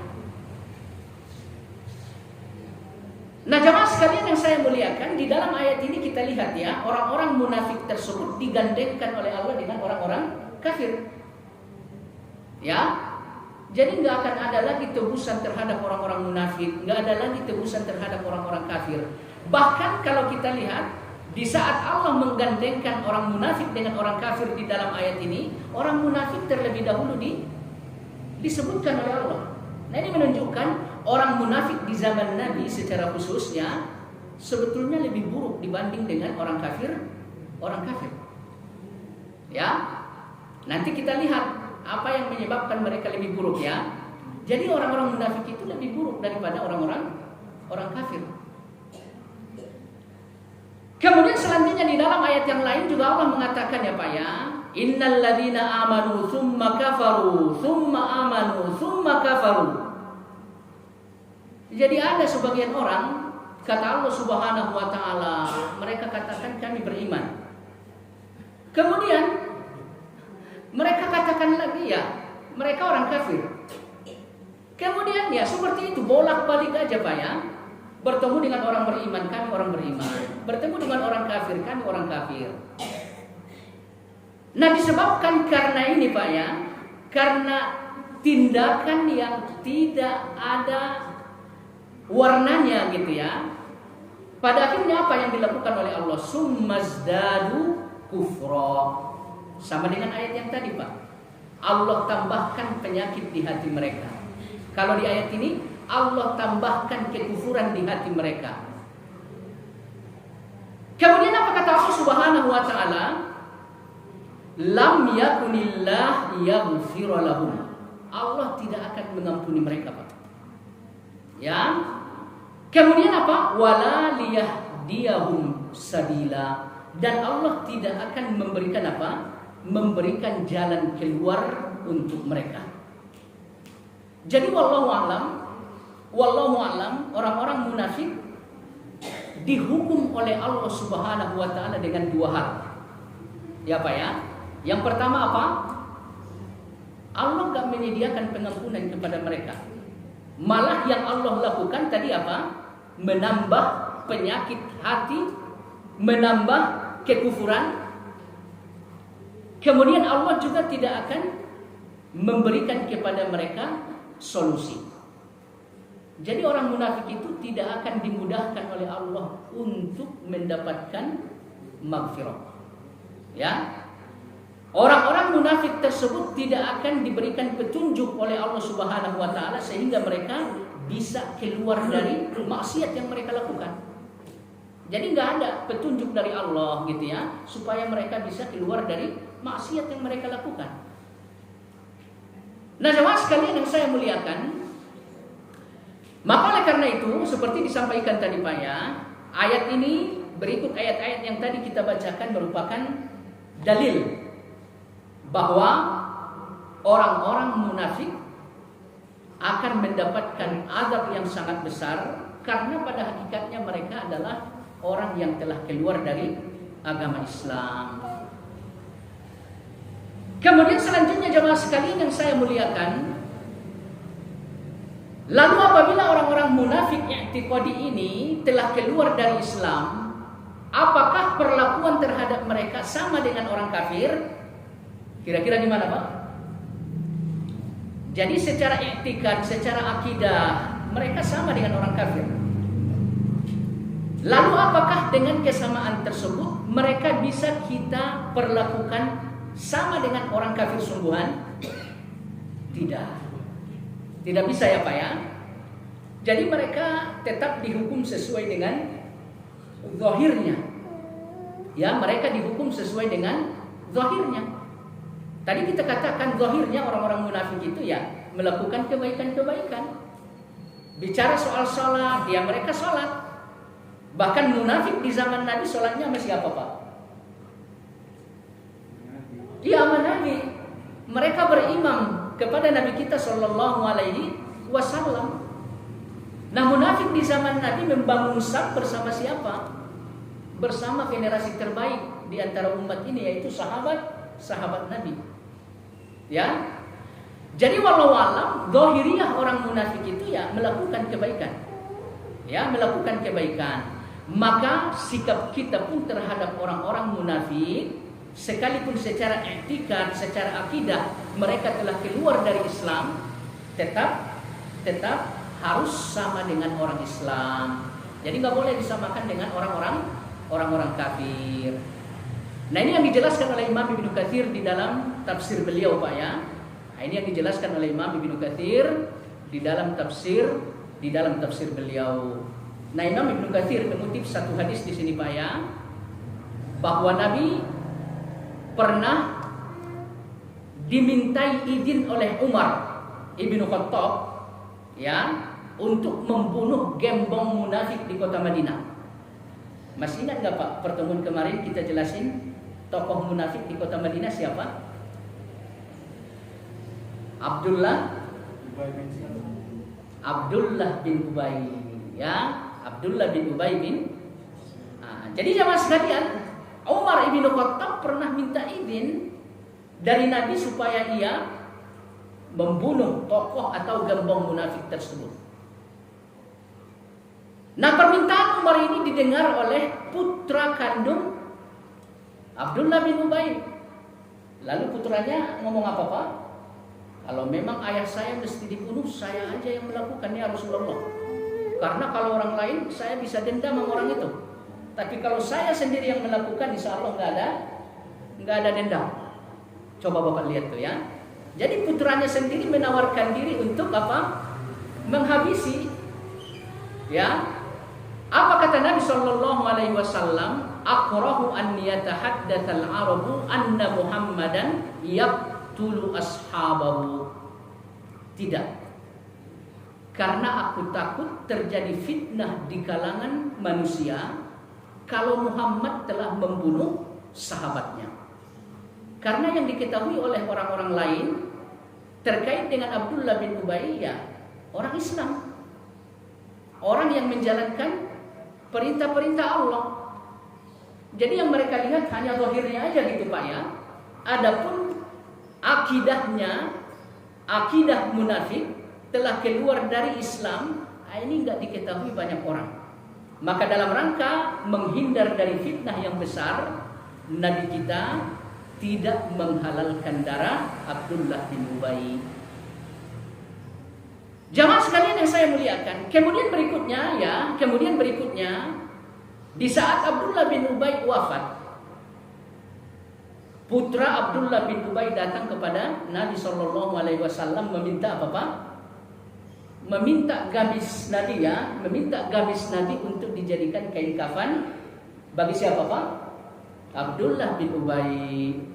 [SPEAKER 1] Nah, jamaah sekalian yang saya muliakan, di dalam ayat ini kita lihat ya, orang-orang munafik tersebut digandengkan oleh Allah dengan orang-orang kafir. Ya, jadi nggak akan ada lagi tebusan terhadap orang-orang munafik, nggak ada lagi tebusan terhadap orang-orang kafir. Bahkan kalau kita lihat, di saat Allah menggandengkan orang munafik dengan orang kafir di dalam ayat ini, orang munafik terlebih dahulu disebutkan oleh Allah. Nah, ini menunjukkan orang munafik di zaman Nabi secara khususnya sebetulnya lebih buruk dibanding dengan orang kafir. Ya, nanti kita lihat apa yang menyebabkan mereka lebih buruk ya. Jadi orang-orang munafik itu lebih buruk daripada orang-orang kafir. Kemudian selanjutnya di dalam ayat yang lain juga Allah mengatakan ya Pak ya, innal ladzina amanu tsumma kafaru tsumma amanu tsumma kafaru. Jadi ada sebagian orang, kata Allah Subhanahu wa taala, mereka katakan kami beriman. Kemudian mereka katakan lagi ya, mereka orang kafir. Kemudian ya seperti itu, bolak-balik aja Pak ya. Bertemu dengan orang beriman, kami orang beriman. Bertemu dengan orang kafir, kami orang kafir. Nah, disebabkan karena ini Pak ya, karena tindakan yang tidak ada warnanya gitu ya. Pada akhirnya apa yang dilakukan oleh Allah? Summazdadu kufra. Sama dengan ayat yang tadi Pak, Allah tambahkan penyakit di hati mereka. Kalau di ayat ini Allah tambahkan kekufuran di hati mereka. Kemudian apa kata Allah Subhanahu wa taala? Lam yakunillah yaghfir lahum. Allah tidak akan mengampuni mereka, Pak. Ya. Kemudian apa? Wala liyahdiyahum sabila. Dan Allah tidak akan memberikan apa? Memberikan jalan keluar untuk mereka. Jadi wallahu alam, orang-orang munafik dihukum oleh Allah Subhanahu wa taala dengan dua hal. Ya Pak ya. Yang pertama apa? Allah enggak menyediakan pengampunan kepada mereka. Malah yang Allah lakukan tadi apa? Menambah penyakit hati, menambah kekufuran. Kemudian Allah juga tidak akan memberikan kepada mereka solusi. Jadi orang munafik itu tidak akan dimudahkan oleh Allah untuk mendapatkan maghfirah. Ya. Orang-orang munafik tersebut tidak akan diberikan petunjuk oleh Allah Subhanahu wa taala sehingga mereka bisa keluar dari maksiat yang mereka lakukan. Jadi nggak ada petunjuk dari Allah gitu ya, supaya mereka bisa keluar dari maksiat yang mereka lakukan. Nah, jemaah sekalian yang saya muliakan, maka oleh karena itu seperti disampaikan tadi Pak ya, ayat ini berikut ayat-ayat yang tadi kita bacakan merupakan dalil bahwa orang-orang munafik akan mendapatkan azab yang sangat besar karena pada hakikatnya mereka adalah orang yang telah keluar dari agama Islam. Kemudian selanjutnya jemaah sekalian yang saya muliakan, lalu apabila orang-orang munafik i'tiqadi ini telah keluar dari Islam, apakah perlakuan terhadap mereka sama dengan orang kafir? Kira-kira gimana Pak? Jadi secara i'tikad, secara akidah mereka sama dengan orang kafir. Lalu apakah dengan kesamaan tersebut mereka bisa kita perlakukan sama dengan orang kafir sungguhan? Tidak. Tidak bisa ya Pak ya. Jadi mereka tetap dihukum sesuai dengan zahirnya. Ya, mereka dihukum sesuai dengan zahirnya. Tadi kita katakan zahirnya orang-orang munafik itu ya melakukan kebaikan-kebaikan. Bicara soal sholat, ya mereka sholat. Bahkan munafik di zaman Nabi sholatnya sama siapa Pak? Iya sama Nabi. Mereka berimam kepada Nabi kita Sallallahu Alaihi Wasallam. Nah munafik di zaman Nabi membangun saf bersama siapa? Bersama generasi terbaik di antara umat ini, yaitu sahabat Nabi. Ya. Jadi walau alam zahiriyah orang munafik itu ya melakukan kebaikan. Ya, melakukan kebaikan. Maka sikap kita pun terhadap orang-orang munafik, sekalipun secara etika, secara akidah mereka telah keluar dari Islam, tetap harus sama dengan orang Islam. Jadi nggak boleh disamakan dengan orang-orang kafir. Nah ini yang dijelaskan oleh Imam Ibnu Katsir di dalam tafsir beliau Pak ya. Nah, ini yang dijelaskan oleh Imam Ibnu Katsir di dalam tafsir beliau. Nah Imam Ibnu Katsir mengutip satu hadis di sini Pak ya, bahwa Nabi pernah dimintai izin oleh Umar Ibnu Khattab ya untuk membunuh gembong munafik di kota Madinah. Masih ingat nggak Pak pertemuan kemarin kita jelasin tokoh munafik di kota Madinah siapa? Abdullah bin Ubay ya. Abdullah bin Ubay bin. Jadi jamaah sekalian, Umar ibn Khattab pernah minta izin dari Nabi supaya ia membunuh tokoh atau gembong munafik tersebut. Nah permintaan Umar ini didengar oleh putra kandung Abdullah bin Ubay. Lalu putranya ngomong apa Pak? Kalau memang ayah saya mesti dibunuh, saya aja yang melakukan ya Rasulullah. Karena kalau orang lain saya bisa dendam sama orang itu. Tapi kalau saya sendiri yang melakukan, insya Allah nggak ada dendam. Coba Bapak lihat tuh ya. Jadi putranya sendiri menawarkan diri untuk apa? Menghabisi. Ya. Apa kata Nabi Sallallahu Alaihi Wasallam? Akrahu an yatahaddatsal arabu anna Muhammadan yaqtulu ashabahu. Tidak. Karena aku takut terjadi fitnah di kalangan manusia kalau Muhammad telah membunuh sahabatnya. Karena yang diketahui oleh orang-orang lain terkait dengan Abdullah bin Ubay ya orang Islam. Orang yang menjalankan perintah-perintah Allah. Jadi yang mereka lihat hanya zahirnya aja gitu Pak ya. Adapun akidahnya, akidah munafik telah keluar dari Islam, ini nggak diketahui banyak orang. Maka dalam rangka menghindar dari fitnah yang besar, Nabi kita tidak menghalalkan darah Abdullah bin Ubay. Jamaah sekalian yang saya muliakan, kemudian berikutnya di saat Abdullah bin Ubay wafat, putra Abdullah bin Ubay datang kepada Nabi Sallallahu Alaihi Wasallam meminta apa Pak? Meminta gamis Nabi ya, meminta gamis Nabi untuk dijadikan kain kafan bagi siapa Pak? Abdullah bin Ubay.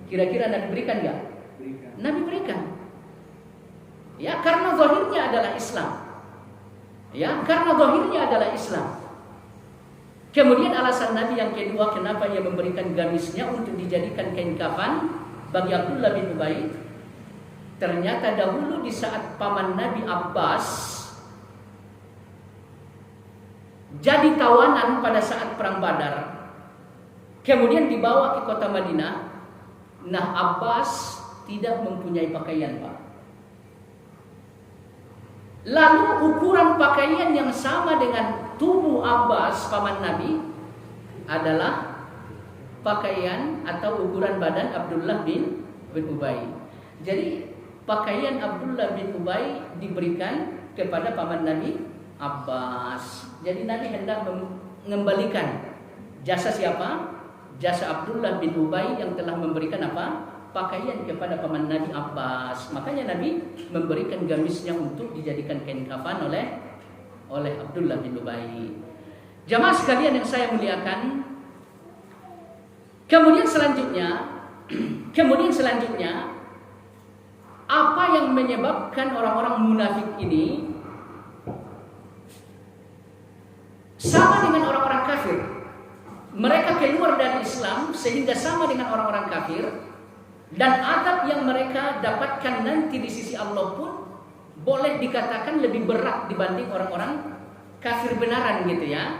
[SPEAKER 1] Kira-kira Nabi berikan nggak? Nabi berikan. Ya, karena zahirnya adalah Islam. Ya, karena zahirnya adalah Islam. Kemudian alasan Nabi yang kedua kenapa ia memberikan gamisnya untuk dijadikan kain kafan bagi Abdullah bin Ubay. Ternyata dahulu di saat paman Nabi Abbas jadi tawanan pada saat perang Badar, kemudian dibawa ke kota Madinah. Nah Abbas tidak mempunyai pakaian Pak. Lalu ukuran pakaian yang sama dengan tubuh Abbas paman Nabi adalah pakaian atau ukuran badan Abdullah bin Ubay. Jadi pakaian Abdullah bin Ubay diberikan kepada paman Nabi Abbas. Jadi Nabi hendak mengembalikan jasa siapa? Jasa Abdullah bin Ubay yang telah memberikan apa? Pakaian kepada paman Nabi Abbas. Makanya Nabi memberikan gamisnya untuk dijadikan kain kafan oleh Abdullah bin Ubay. Jamaah sekalian yang saya muliakan, kemudian selanjutnya apa yang menyebabkan orang-orang munafik ini sama dengan orang-orang kafir? Mereka keluar dari Islam sehingga sama dengan orang-orang kafir, dan adab yang mereka dapatkan nanti di sisi Allah pun boleh dikatakan lebih berat dibanding orang-orang kafir benaran gitu ya.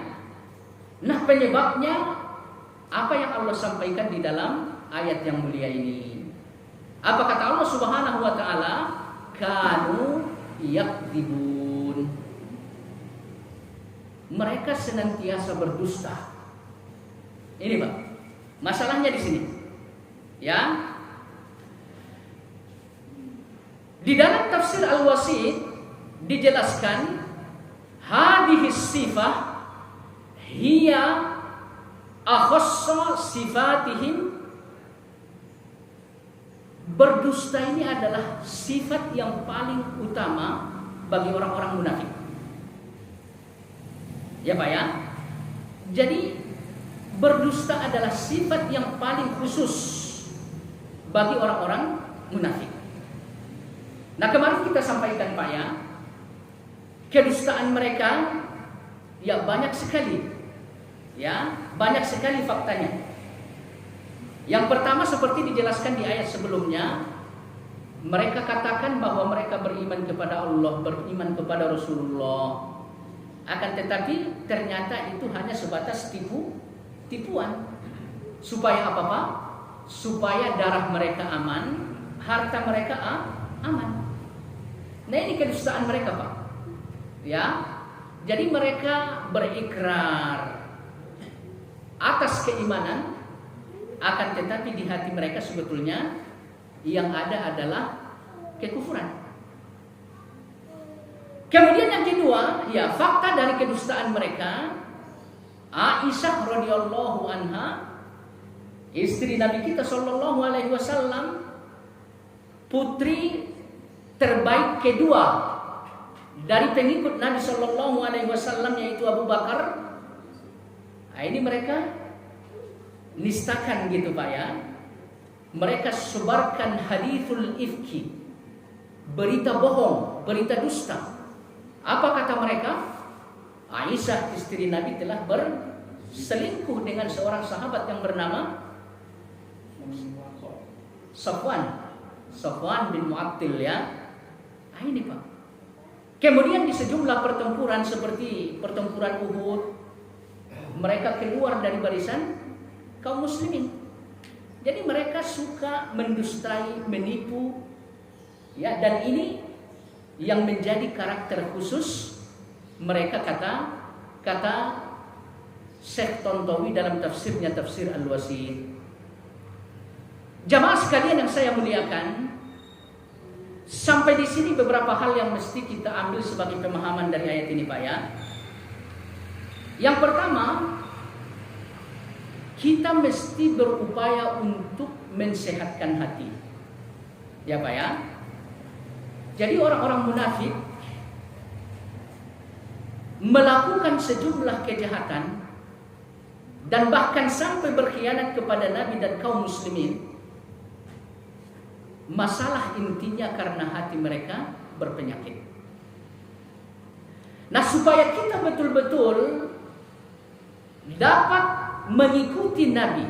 [SPEAKER 1] Nah, penyebabnya apa yang Allah sampaikan di dalam ayat yang mulia ini. Apa kata Allah Subhanahu wa taala? Kanu yakdzibun. Mereka senantiasa berdusta. Ini Pak, masalahnya di sini. Ya. Di dalam tafsir Al-Wasit dijelaskan hadhihi sifah hiya akhassa sifatihim. Berdusta ini adalah sifat yang paling utama bagi orang-orang munafik. Ya Pak ya. Jadi berdusta adalah sifat yang paling khusus bagi orang-orang munafik. Nah, kemarin kita sampaikan Pak ya, kedustaan mereka ya banyak sekali. Ya, banyak sekali faktanya. Yang pertama seperti dijelaskan di ayat sebelumnya, mereka katakan bahwa mereka beriman kepada Allah, beriman kepada Rasulullah. Akan tetapi ternyata itu hanya sebatas tipuan. Supaya apa Pak? Supaya darah mereka aman, harta mereka aman. Nah, ini kedustaan mereka Pak. Ya. Jadi mereka berikrar atas keimanan, akan tetapi di hati mereka sebetulnya yang ada adalah kekufuran. Kemudian yang kedua, ya fakta dari kedustaan mereka, Aisyah radhiyallahu anha, istri Nabi kita sallallahu alaihi wasallam, putri terbaik kedua dari pengikut Nabi sallallahu alaihi wasallam, yaitu Abu Bakar. Nah, ini mereka nistakan gitu Pak ya. Mereka sebarkan hadithul ifki, berita bohong, berita dusta. Apa kata mereka? Aisyah istri Nabi telah berselingkuh dengan seorang sahabat yang bernama Safwan bin Mu'attil ya. Nah, ini Pak. Kemudian di sejumlah pertempuran seperti pertempuran Uhud, mereka keluar dari barisan kaum muslimin. Jadi mereka suka mendustai, menipu, ya, dan ini yang menjadi karakter khusus mereka, kata Syekh Tontowi dalam tafsirnya, tafsir Al-Wasit. Jamaah sekalian yang saya muliakan, sampai di sini beberapa hal yang mesti kita ambil sebagai pemahaman dari ayat ini Pak ya. Yang pertama, kita mesti berupaya untuk mensehatkan hati. Ya Pak ya. Jadi orang-orang munafik melakukan sejumlah kejahatan dan bahkan sampai berkhianat kepada Nabi dan kaum muslimin. Masalah intinya karena hati mereka berpenyakit. Nah, supaya kita betul-betul dapat mengikuti Nabi,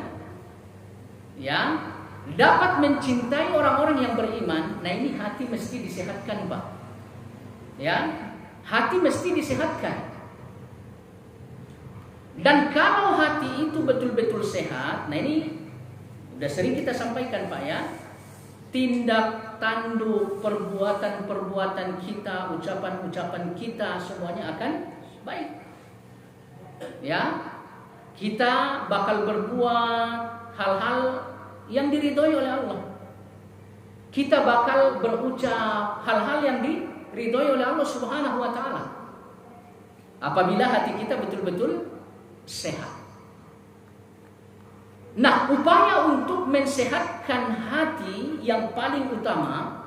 [SPEAKER 1] ya, dapat mencintai orang-orang yang beriman. Nah, ini hati mesti disehatkan Pak. Ya, hati mesti disehatkan. Dan kalau hati itu betul-betul sehat, nah ini udah sering kita sampaikan Pak ya, tindak tanduk, perbuatan-perbuatan kita, ucapan-ucapan kita semuanya akan baik. Ya, kita bakal berbuat hal-hal yang diridhoi oleh Allah. Kita bakal berucap hal-hal yang diridhoi oleh Allah Subhanahu wa taala. apabila hati kita betul-betul sehat. Nah, upaya untuk mensehatkan hati yang paling utama,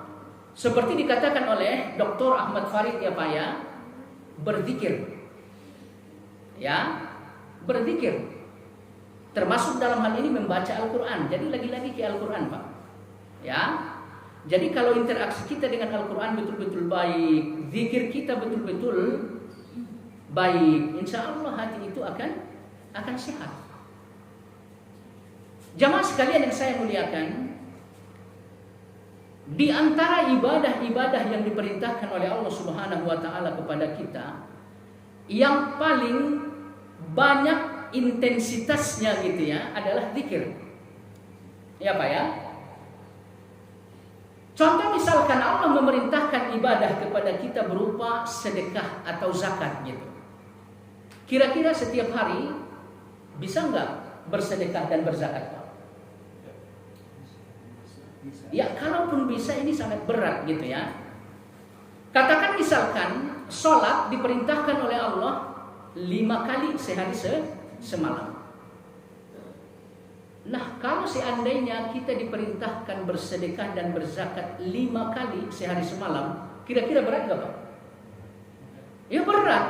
[SPEAKER 1] seperti dikatakan oleh Dr. Ahmad Farid ya Pak ya, berzikir. Ya, berzikir. Termasuk dalam hal ini membaca Al-Quran. Jadi lagi-lagi ke Al-Quran Pak. Ya, jadi kalau interaksi kita dengan Al-Quran betul-betul baik, zikir kita betul-betul baik, insya Allah hati itu akan sehat. Jamaah sekalian yang saya muliakan, di antara ibadah-ibadah yang diperintahkan oleh Allah Subhanahu wa taala kepada kita, yang paling banyak intensitasnya gitu ya adalah zikir. Ya Pak ya. Contoh misalkan Allah memerintahkan ibadah kepada kita berupa sedekah atau zakat gitu. Kira-kira setiap hari bisa nggak bersedekah dan berzakat? Ya, kalaupun bisa ini sangat berat gitu ya. Katakan misalkan sholat diperintahkan oleh Allah 5 kali sehari semalam. Nah, kalau seandainya kita diperintahkan bersedekah dan berzakat 5 kali sehari semalam, kira-kira berat nggak Pak? Ya berat.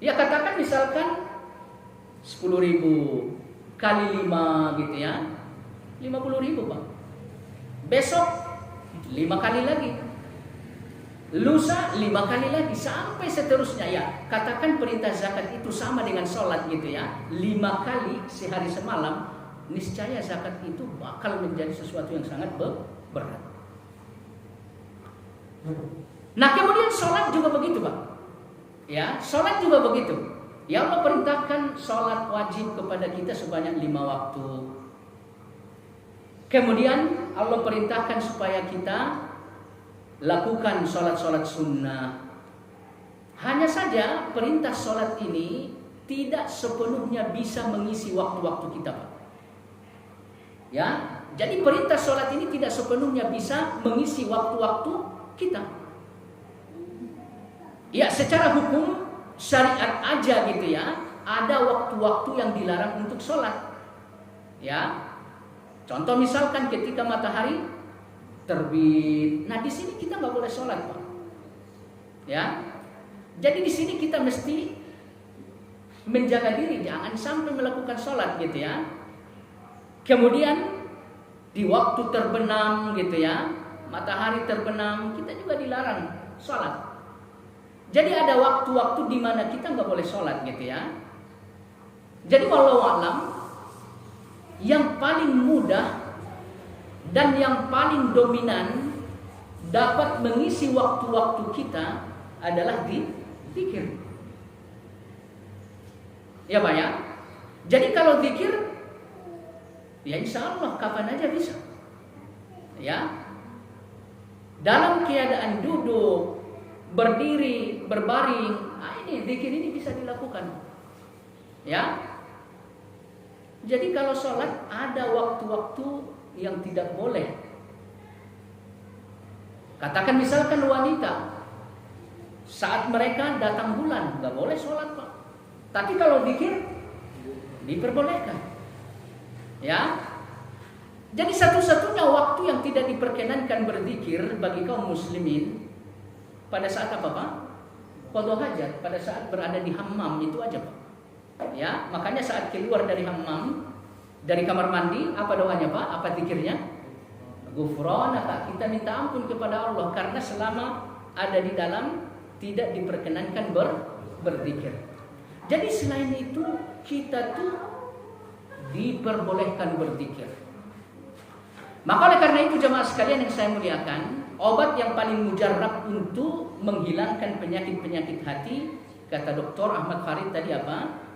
[SPEAKER 1] Ya katakan misalkan 10.000 kali 5 gitu ya, 50.000 Pak. Besok 5 kali lagi, lusa 5 kali lagi, sampai seterusnya ya. Katakan perintah zakat itu sama dengan sholat gitu ya, 5 kali sehari semalam, niscaya zakat itu bakal menjadi sesuatu yang sangat berat. Nah kemudian sholat juga begitu Pak. Ya, sholat juga begitu. Ya Allah perintahkan sholat wajib kepada kita sebanyak 5 waktu. Kemudian Allah perintahkan supaya kita lakukan sholat-sholat sunnah. Hanya saja perintah sholat ini tidak sepenuhnya bisa mengisi waktu-waktu kita Pak. Ya, jadi perintah sholat ini tidak sepenuhnya bisa mengisi waktu-waktu kita. Ya, secara hukum syariat aja gitu ya, ada waktu-waktu yang dilarang untuk sholat. Ya. Contoh misalkan ketika matahari terbit, nah di sini kita nggak boleh sholat Pak. Ya, jadi di sini kita mesti menjaga diri, jangan sampai melakukan sholat gitu ya. Kemudian di waktu terbenam gitu ya, matahari terbenam, kita juga dilarang sholat. Jadi ada waktu-waktu di mana kita nggak boleh sholat gitu ya. Jadi wallahu a'lam, yang paling mudah dan yang paling dominan dapat mengisi waktu-waktu kita adalah zikir. Ya Pak ya. Jadi kalau zikir, ya insya Allah kapan aja bisa. Ya. Dalam keadaan duduk, berdiri, berbaring, nah ini zikir ini bisa dilakukan. Ya. Jadi kalau sholat ada waktu-waktu yang tidak boleh. Katakan misalkan wanita, saat mereka datang bulan nggak boleh sholat Pak. Tapi kalau zikir diperbolehkan. Ya. Jadi satu-satunya waktu yang tidak diperkenankan berzikir bagi kaum muslimin pada saat apa Pak? Qadha hajat, pada saat berada di hammam itu aja Pak. Ya, makanya saat keluar dari hammam, dari kamar mandi, apa doanya Pak? Apa zikirnya? Ghufranaka, kita minta ampun kepada Allah karena selama ada di dalam tidak diperkenankan berzikir. Jadi selain itu kita tuh diperbolehkan berzikir. Maka oleh karena itu jemaah sekalian yang saya muliakan, obat yang paling mujarab untuk menghilangkan penyakit-penyakit hati, kata Dr. Ahmad Farid tadi apa?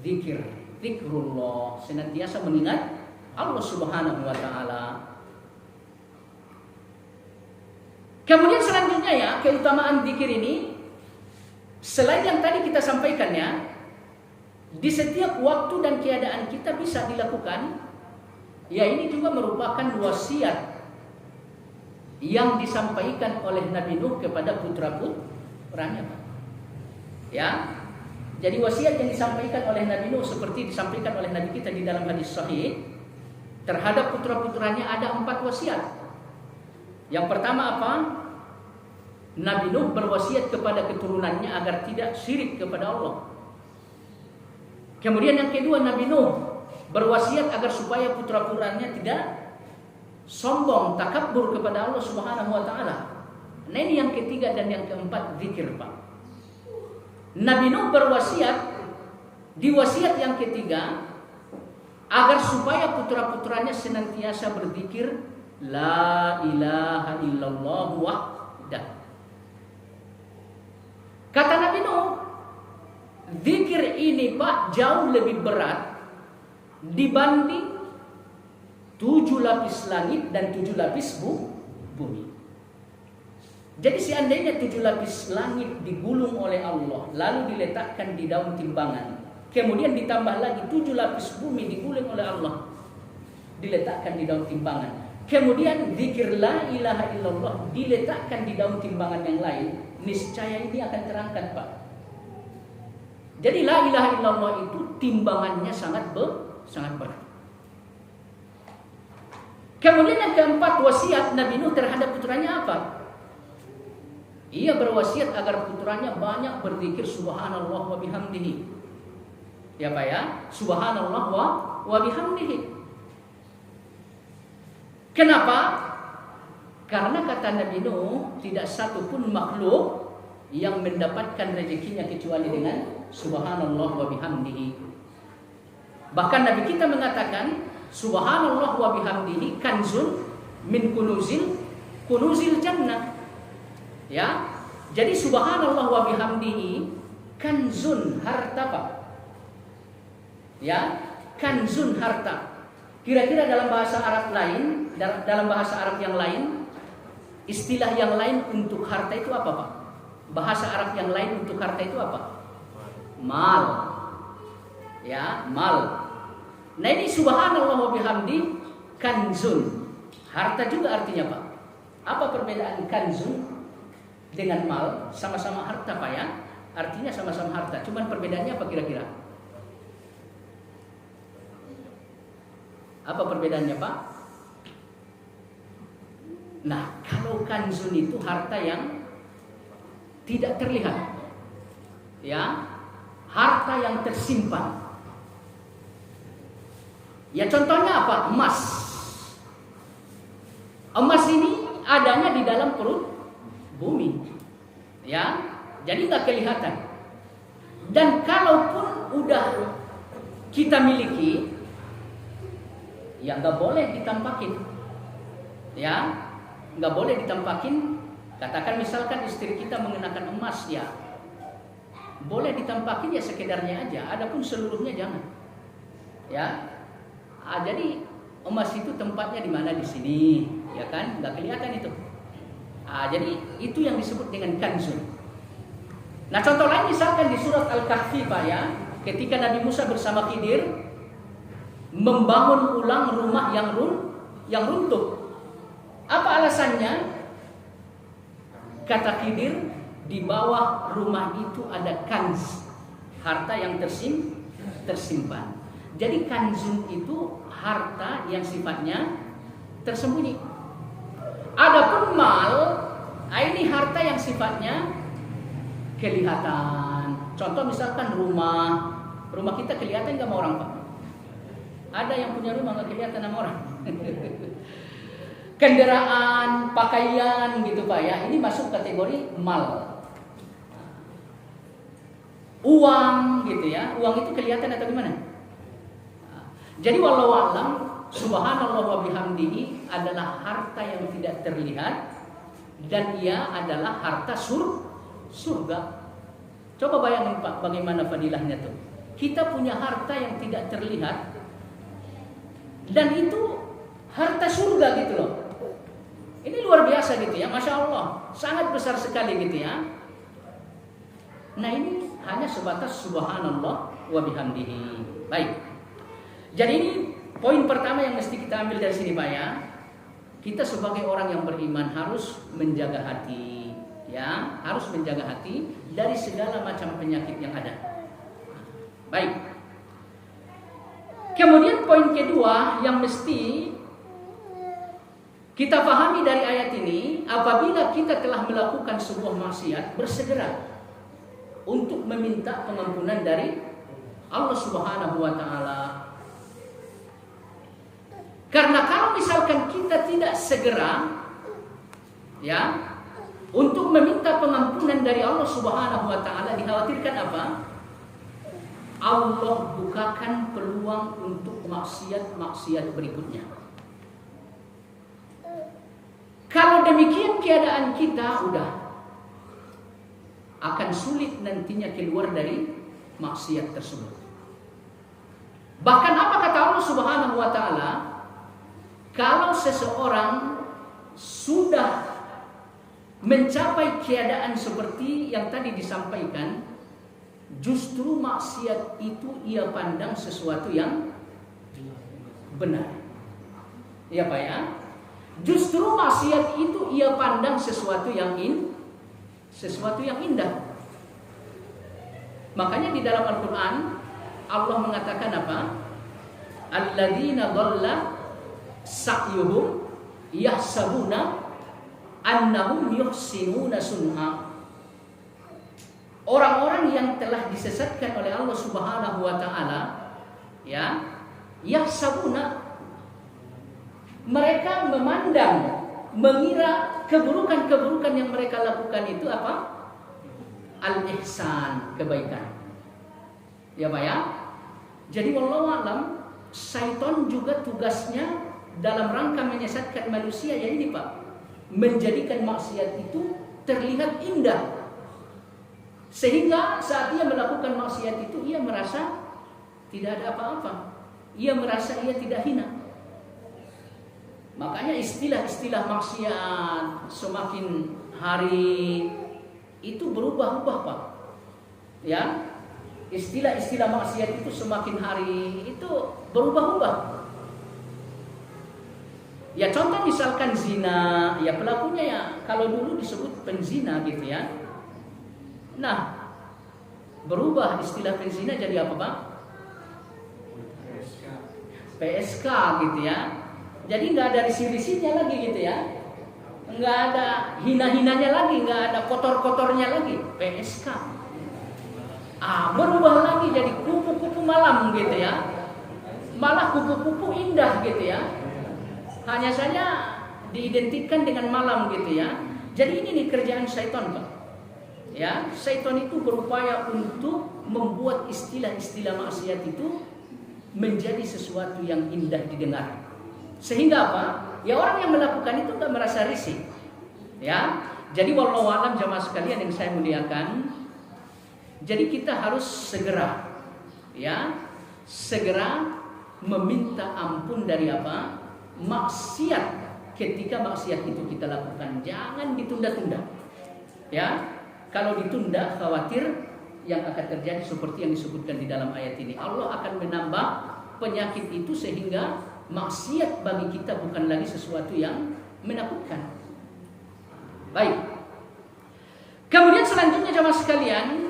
[SPEAKER 1] Zikir, zikrullah, senantiasa mengingat Allah Subhanahu wa taala. Kemudian selanjutnya ya, keutamaan zikir ini selain yang tadi kita sampaikan ya, di setiap waktu dan keadaan kita bisa dilakukan. Ya ini juga merupakan wasiat yang disampaikan oleh Nabi Nuh kepada putra-putranya. Ya, Jadi wasiat yang disampaikan oleh Nabi Nuh seperti disampaikan oleh Nabi kita di dalam hadis sahih, terhadap putra-putranya ada 4 wasiat. Yang pertama apa? Nabi Nuh berwasiat kepada keturunannya agar tidak syirik kepada Allah. Kemudian yang kedua, Nabi Nuh berwasiat agar supaya putra-putranya tidak sombong, takabur kepada Allah Subhanahu wa taala. Nah, ini yang ketiga dan yang keempat, zikir, Pak. Nabi Nuh berwasiat di wasiat yang ketiga agar supaya putra-putranya senantiasa berzikir la ilaha illallah wahdah. Kata Nabi Nuh, zikir ini Pak jauh lebih berat dibanding 7 lapis langit dan 7 lapis bumi. Jadi seandainya 7 lapis langit digulung oleh Allah lalu diletakkan di daun timbangan, kemudian ditambah lagi 7 lapis bumi digulung oleh Allah diletakkan di daun timbangan, kemudian zikir la ilaha illallah diletakkan di daun timbangan yang lain, niscaya ini akan terangkat, Pak. Jadi la ilaha illallah itu timbangannya sangat berat. Kemudian yang keempat, wasiat Nabi Nuh terhadap putranya apa? Ia berwasiat agar putranya banyak berzikir subhanallah wa bihamdihi. Ya Pak ya, subhanallah wa bihamdihi. Kenapa? Karena kata Nabi Nuh, tidak satu pun makhluk yang mendapatkan rezekinya kecuali dengan subhanallah wa bihamdihi. Bahkan Nabi kita mengatakan subhanallah wa bihamdihi kanzun min kunuzil jannah. Ya. Jadi subhanallah wa bihamdihi kanzun, harta, Pak. Ya, kanzun, harta. Kira-kira dalam bahasa Arab lain, dalam bahasa Arab yang lain, istilah yang lain untuk harta itu apa, Pak? Bahasa Arab yang lain untuk harta itu apa? Mal. Ya, mal. Nah, ini subhanallah wa bihamdi kanzun. Harta juga artinya, Pak. Apa perbedaan kanzun dengan mal? Sama-sama harta, Pak ya. Artinya sama-sama harta. Cuman perbedaannya apa kira-kira? Apa perbedaannya, Pak? Nah, kalau kanzun itu harta yang tidak terlihat. Ya. Harta yang tersimpan. Ya, contohnya apa? Emas. Emas ini adanya di dalam perut bumi. Ya, jadi nggak kelihatan. Dan kalaupun udah kita miliki, ya nggak boleh ditampakin. Ya, nggak boleh ditampakin. Katakan misalkan istri kita mengenakan emas, ya boleh ditampakin ya sekedarnya aja. Adapun seluruhnya jangan. Ya. Jadi emas itu tempatnya di mana? Di sini, ya kan? Nggak kelihatan itu. Jadi itu yang disebut dengan kanzun. Nah, contoh lain misalkan di surat Al-Kahfi, Pak ya, ketika Nabi Musa bersama Khidir membangun ulang rumah yang runtuh. Apa alasannya? Kata Khidir, di bawah rumah itu ada kanz, harta yang tersimpan. Jadi kanzun itu harta yang sifatnya tersembunyi. Adapun mal, ini harta yang sifatnya kelihatan. Contoh misalkan rumah kita kelihatan nggak sama orang, Pak? Ada yang punya rumah nggak kelihatan sama orang. Kendaraan, pakaian gitu, Pak ya. Ini masuk kategori mal. Uang gitu ya. Uang itu kelihatan atau gimana? Jadi wallahu a'lam, subhanallah wa bihamdihi adalah harta yang tidak terlihat dan ia adalah harta surga. Coba bayangin, Pak, bagaimana fadilahnya tuh. Kita punya harta yang tidak terlihat dan itu harta surga gitu loh. Ini luar biasa gitu ya, Masya Allah, sangat besar sekali gitu ya. Nah, ini hanya sebatas subhanallah wa bihamdihi. Baik. Jadi ini poin pertama yang mesti kita ambil dari sini, Pak ya. Kita sebagai orang yang beriman harus menjaga hati, ya, harus menjaga hati dari segala macam penyakit yang ada. Baik. Kemudian poin kedua yang mesti kita pahami dari ayat ini, apabila kita telah melakukan sebuah maksiat, bersegera untuk meminta pengampunan dari Allah Subhanahu wa taala. Karena kalau misalkan kita tidak segera ya untuk meminta pengampunan dari Allah Subhanahu wa taala, dikhawatirkan apa? Allah bukakan peluang untuk maksiat-maksiat berikutnya. Kalau demikian keadaan kita udah akan sulit nantinya keluar dari maksiat tersebut. Bahkan apa kata Allah Subhanahu wa taala? Kalau seseorang sudah mencapai keadaan seperti yang tadi disampaikan, justru maksiat itu ia pandang sesuatu yang benar. Ya Pak ya? Justru maksiat itu ia pandang sesuatu yang indah. Makanya di dalam Al-Quran Allah mengatakan apa? Alladzina dhalla sa'yuhum yahsabuna annahum yuhsinuna sun'a. Orang-orang yang telah disesatkan oleh Allah Subhanahu wa taala, ya, yahsabuna, mereka memandang, mengira keburukan-keburukan yang mereka lakukan itu apa? Al-ihsan, kebaikan. Ya Pak ya? Jadi wallahu alam, syaitan juga tugasnya dalam rangka menyesatkan manusia ya ini Pak, menjadikan maksiat itu terlihat indah. Sehingga saat ia melakukan maksiat itu ia merasa tidak ada apa-apa. Ia merasa ia tidak hina. Makanya istilah-istilah maksiat semakin hari itu berubah-ubah Pak. Ya. Istilah-istilah maksiat itu semakin hari itu berubah-ubah. Ya contoh misalkan zina, ya pelakunya ya kalau dulu disebut penzina gitu ya. Nah, berubah istilah penzina jadi apa Pak? PSK gitu ya. Jadi nggak ada risi-risinya lagi gitu ya. Nggak ada hina-hinanya lagi, nggak ada kotor-kotornya lagi. PSK. Berubah lagi jadi kupu-kupu malam gitu ya. Malah kupu-kupu indah gitu ya. Hanya saja diidentikan dengan malam gitu ya. Jadi ini nih kerjaan syaitan Pak. Ya, syaitan itu berupaya untuk membuat istilah-istilah maksiat itu menjadi sesuatu yang indah didengar. Sehingga apa? Ya orang yang melakukan itu enggak merasa risih. Ya. Jadi wallahu alam jamaah sekalian yang saya muliakan, jadi kita harus segera meminta ampun dari apa? Maksiat ketika maksiat itu kita lakukan. Jangan ditunda-tunda. Ya. Kalau ditunda khawatir yang akan terjadi seperti yang disebutkan di dalam ayat ini. Allah akan menambah penyakit itu sehingga maksiat bagi kita bukan lagi sesuatu yang menakutkan. Baik. Kemudian selanjutnya jemaah sekalian,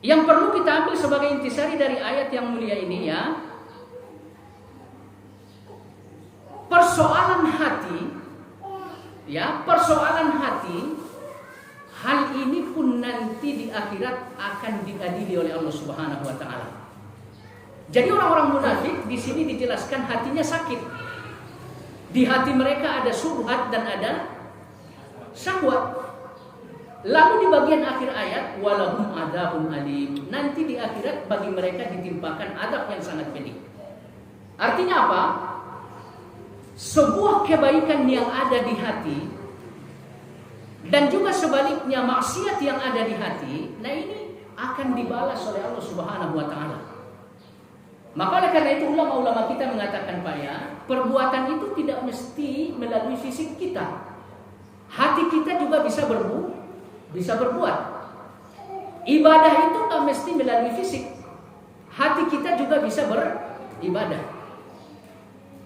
[SPEAKER 1] yang perlu kita ambil sebagai intisari dari ayat yang mulia ini ya, persoalan hati, hal ini pun nanti di akhirat akan diadili oleh Allah Subhanahu wa taala. Jadi orang-orang munafik di sini dijelaskan hatinya sakit. Di hati mereka ada syubhat dan ada syahwat. Lalu di bagian akhir ayat walahum adzabun alim. Nanti di akhirat bagi mereka ditimpakan azab yang sangat pedih. Artinya apa? Sebuah kebaikan yang ada di hati dan juga sebaliknya maksiat yang ada di hati, nah ini akan dibalas oleh Allah Subhanahu wa taala. Maka oleh karena itu ulama-ulama kita mengatakan Pak ya, perbuatan itu tidak mesti melalui fisik kita. Hati kita juga bisa berbuat. Ibadah itu tak mesti melalui fisik. Hati kita juga bisa beribadah.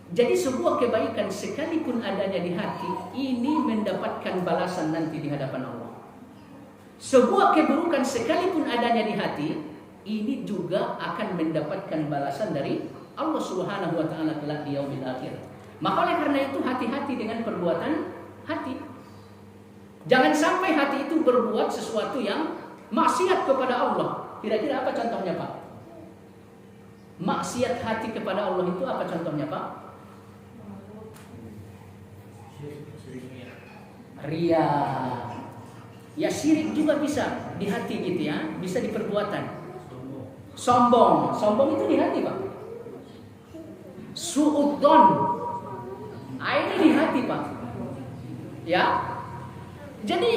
[SPEAKER 1] Jadi sebuah kebaikan sekalipun adanya di hati, ini mendapatkan balasan nanti di hadapan Allah. Sebuah keburukan sekalipun adanya di hati, ini juga akan mendapatkan balasan dari Allah Subhanahu wa taala kelak di yaumil akhir. Maka oleh karena itu hati-hati dengan perbuatan hati. Jangan sampai hati itu berbuat sesuatu yang maksiat kepada Allah. Kira-kira apa contohnya, Pak? Maksiat hati kepada Allah itu apa contohnya, Pak? Ria. Ya syirik juga bisa di hati gitu ya, bisa di perbuatan. Sombong itu di hati, Pak. Su'udzon, ini di hati, Pak. Ya. Jadi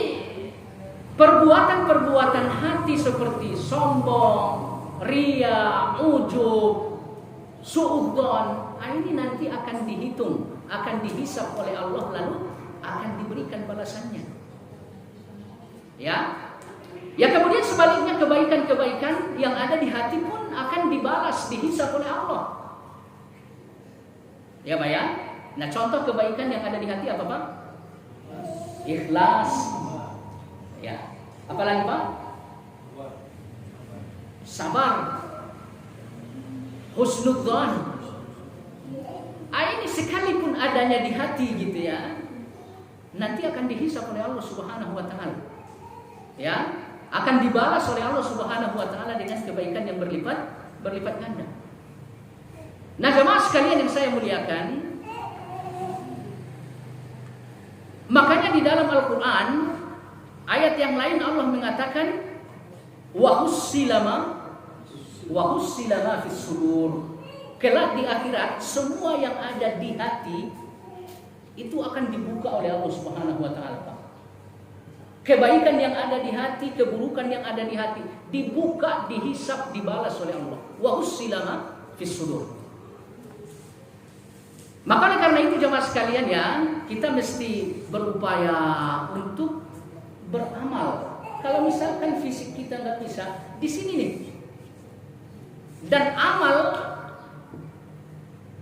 [SPEAKER 1] perbuatan-perbuatan hati seperti sombong, ria, ujub, su'udzon, ini nanti akan dihitung, akan dihisab oleh Allah, lalu akan diberikan balasannya. Ya. Ya kemudian sebaliknya kebaikan-kebaikan yang ada di hati pun akan dibalas, dihisab oleh Allah. Ya Pak ya. Nah contoh kebaikan yang ada di hati apa Pak? Ikhlas. Ya. Apalagi Pak? Sabar. Husnudzon. Ini sekalipun adanya di hati gitu ya, nanti akan dihisab oleh Allah Subhanahu wa taala. Ya, akan dibalas oleh Allah Subhanahu wa taala dengan kebaikan yang berlipat ganda. Nah, jemaah sekalian yang saya muliakan, makanya di dalam Al-Qur'an ayat yang lain Allah mengatakan wa hussilama fis sudur. Kelak di akhirat semua yang ada di hati itu akan dibuka oleh Allah Subhanahu wa taala. Kebaikan yang ada di hati, keburukan yang ada di hati dibuka, dihisab, dibalas oleh Allah. Wa hussilama fis sudur. Maka oleh karena itu jemaah sekalian ya, kita mesti berupaya untuk beramal. Kalau misalkan fisik kita nggak bisa, di sini nih. Dan amal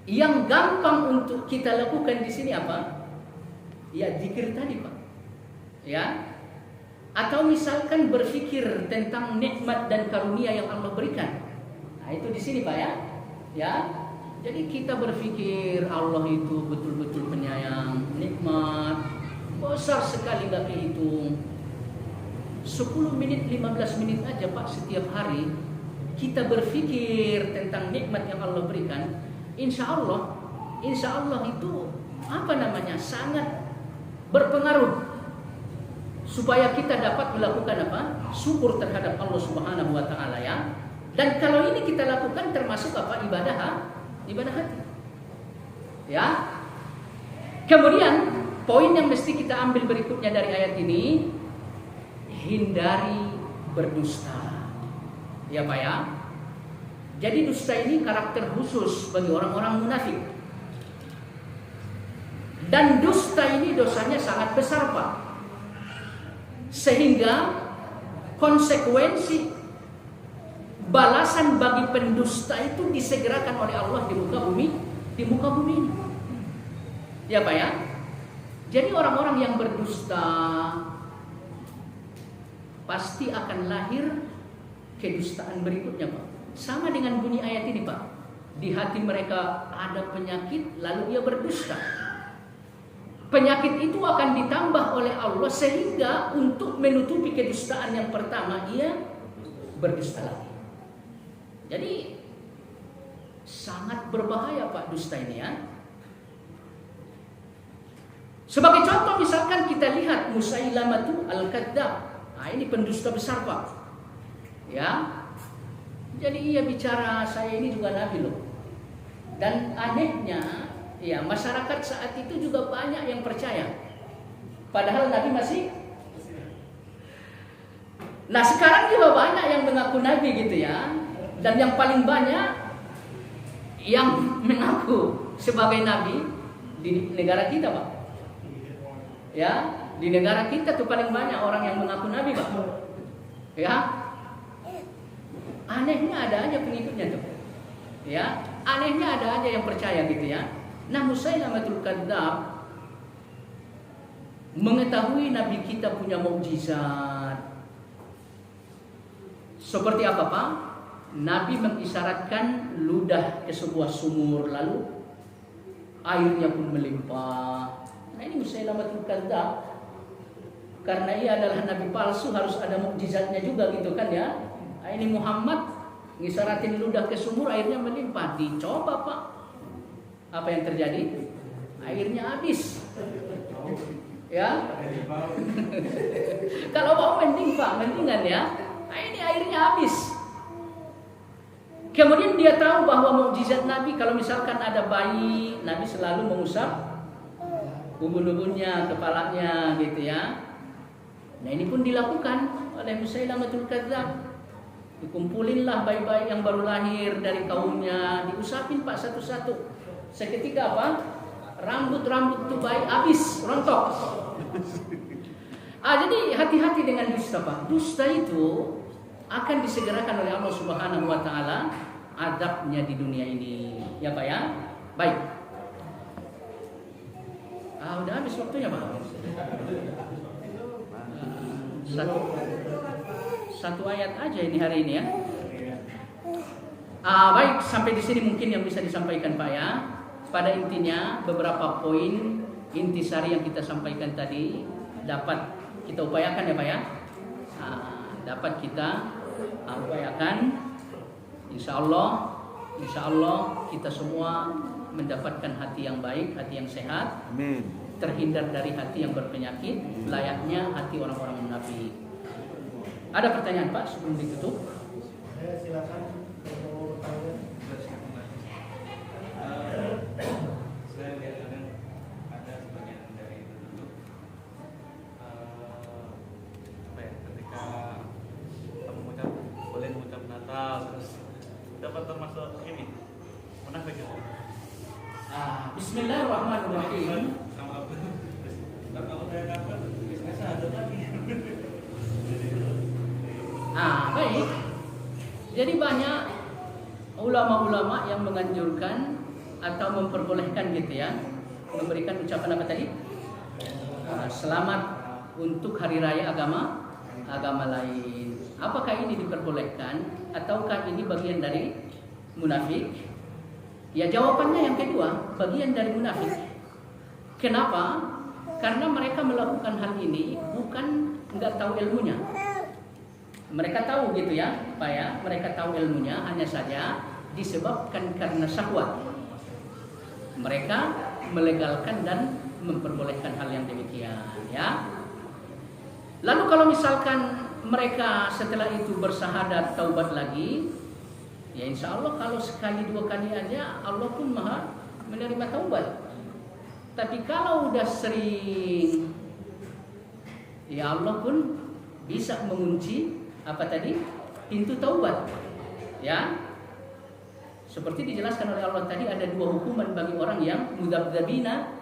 [SPEAKER 1] yang gampang untuk kita lakukan di sini apa? Ya zikir tadi Pak. Ya. Atau misalkan berpikir tentang nikmat dan karunia yang Allah berikan. Nah, itu di sini Pak ya. Ya. Jadi kita berpikir Allah itu betul-betul penyayang, nikmat, besar sekali enggak kehitung. 10 menit, 15 menit aja Pak setiap hari kita berpikir tentang nikmat yang Allah berikan. Insya Allah itu sangat berpengaruh supaya kita dapat melakukan syukur terhadap Allah Subhanahu wa taala ya. Dan kalau ini kita lakukan termasuk ibadah hati. Ya. Kemudian poin yang mesti kita ambil berikutnya dari ayat ini, hindari berdusta. Ya Pak ya. Jadi dusta ini karakter khusus bagi orang-orang munafik. Dan dusta ini dosanya sangat besar Pak. Sehingga konsekuensi balasan bagi pendusta itu disegerakan oleh Allah di muka bumi ini. Ya Pak ya. Jadi orang-orang yang berdusta pasti akan lahir kedustaan berikutnya Pak. Sama dengan bunyi ayat ini Pak. Di hati mereka ada penyakit lalu ia berdusta. Penyakit itu akan ditambah oleh Allah sehingga untuk menutupi kedustaan yang pertama ia berdusta lagi. Jadi sangat berbahaya Pak dusta ini ya. Sebagai contoh misalkan kita lihat Musailamatu al-Kadzdzab. Nah, ini pendusta besar Pak. Ya. Jadi ia bicara saya ini juga nabi loh. Dan anehnya ya masyarakat saat itu juga banyak yang percaya. Padahal nabi masih. Nah, sekarang juga banyak yang mengaku nabi gitu ya. Dan yang paling banyak yang mengaku sebagai nabi di negara kita Pak. Ya, di negara kita tuh paling banyak orang yang mengaku nabi Pak. Ya. Anehnya ada aja pengikutnya tuh. Ya, anehnya ada aja yang percaya gitu ya. Nah, Musailamatul Kadzdzab mengetahui nabi kita punya mukjizat. Seperti apa Pak? Nabi mengisyaratkan ludah ke sebuah sumur, lalu airnya pun melimpah. Nah ini Musailamatul Kadzdzab, karena ia adalah nabi palsu, harus ada mukjizatnya juga gitu kan ya. Nah, ini Muhammad ngisaratin ludah ke sumur, airnya melimpah. Dicoba Pak, apa yang terjadi? Airnya habis. Ya. Kalau mau mending Pak, mendingan ya. Nah, ini airnya habis. Kemudian dia tahu bahwa mukjizat Nabi, kalau misalkan ada bayi, Nabi selalu mengusap ubun-ubunnya, kepalanya gitu ya. Nah ini pun dilakukan oleh Musailamatul Kadzdzab. Dikumpulinlah bayi-bayi yang baru lahir dari kaumnya, diusapin Pak satu-satu. Seketika apa? Rambut-rambut tuh bayi habis, rontok. Jadi hati-hati dengan dusta Pak. Dusta itu akan disegerakan oleh Allah Subhanahu wa taala adabnya di dunia ini. Ya Pak ya? Baik. Udah habis waktunya Pak. Satu ayat aja ini hari ini ya. Baik, sampai di sini mungkin yang bisa disampaikan Pak ya. Pada intinya beberapa poin intisari yang kita sampaikan tadi dapat kita upayakan ya Pak ya. Dapat kita upayakan. Insya Allah kita semua mendapatkan hati yang baik, hati yang sehat.
[SPEAKER 2] Amin.
[SPEAKER 1] Terhindar dari hati yang berpenyakit, layaknya hati orang-orang munafik. Ada pertanyaan Pak sebelum ditutup?
[SPEAKER 3] Silakan.
[SPEAKER 4] Saya lihat ada sebagian dari itu ketika kita boleh mengucap Natal, terus dapat termasuk ini munafik gitu.
[SPEAKER 1] Bismillahirrahmanirrahim.
[SPEAKER 4] Kalau saya dapat bisa ada lagi.
[SPEAKER 1] Baik. Jadi banyak ulama-ulama yang menganjurkan atau memperbolehkan gitu ya, memberikan ucapan apa tadi? Selamat untuk hari raya agama lain. Apakah ini diperbolehkan ataukah ini bagian dari munafik? Ya jawabannya yang kedua, bagian dari munafik. Kenapa? Karena mereka melakukan hal ini bukan nggak tahu ilmunya. Mereka tahu gitu ya, Pak ya. Mereka tahu ilmunya, hanya saja disebabkan karena syahwat. Mereka melegalkan dan memperbolehkan hal yang demikian, ya. Lalu kalau misalkan mereka setelah itu bersahadat taubat lagi, ya insya Allah kalau sekali dua kali aja Allah pun maha menerima taubat. Tapi kalau udah sering, ya Allah pun bisa mengunci apa tadi? Pintu taubat. Ya. Seperti dijelaskan oleh Allah tadi, ada dua hukuman bagi orang yang mudzabdzabina.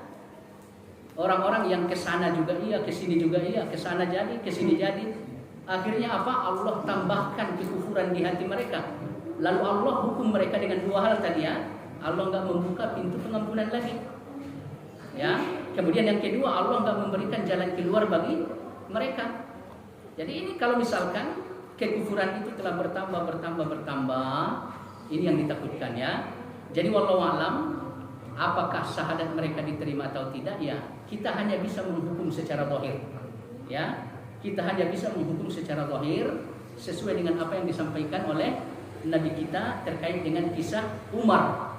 [SPEAKER 1] Orang-orang yang kesana juga iya, kesini juga iya, kesana jadi, kesini jadi. Akhirnya apa? Allah tambahkan kekufuran di hati mereka. Lalu Allah hukum mereka dengan dua hal tadi ya. Allah enggak membuka pintu pengampunan lagi. Ya. Kemudian yang kedua, Allah enggak memberikan jalan keluar bagi mereka. Jadi ini kalau misalkan kekufuran itu telah bertambah, ini yang ditakutkan ya. Jadi wallahu alam, apakah syahadat mereka diterima atau tidak? Ya, kita hanya bisa menghukum secara zahir. Ya, kita hanya bisa menghukum secara zahir sesuai dengan apa yang disampaikan oleh Nabi kita terkait dengan kisah Umar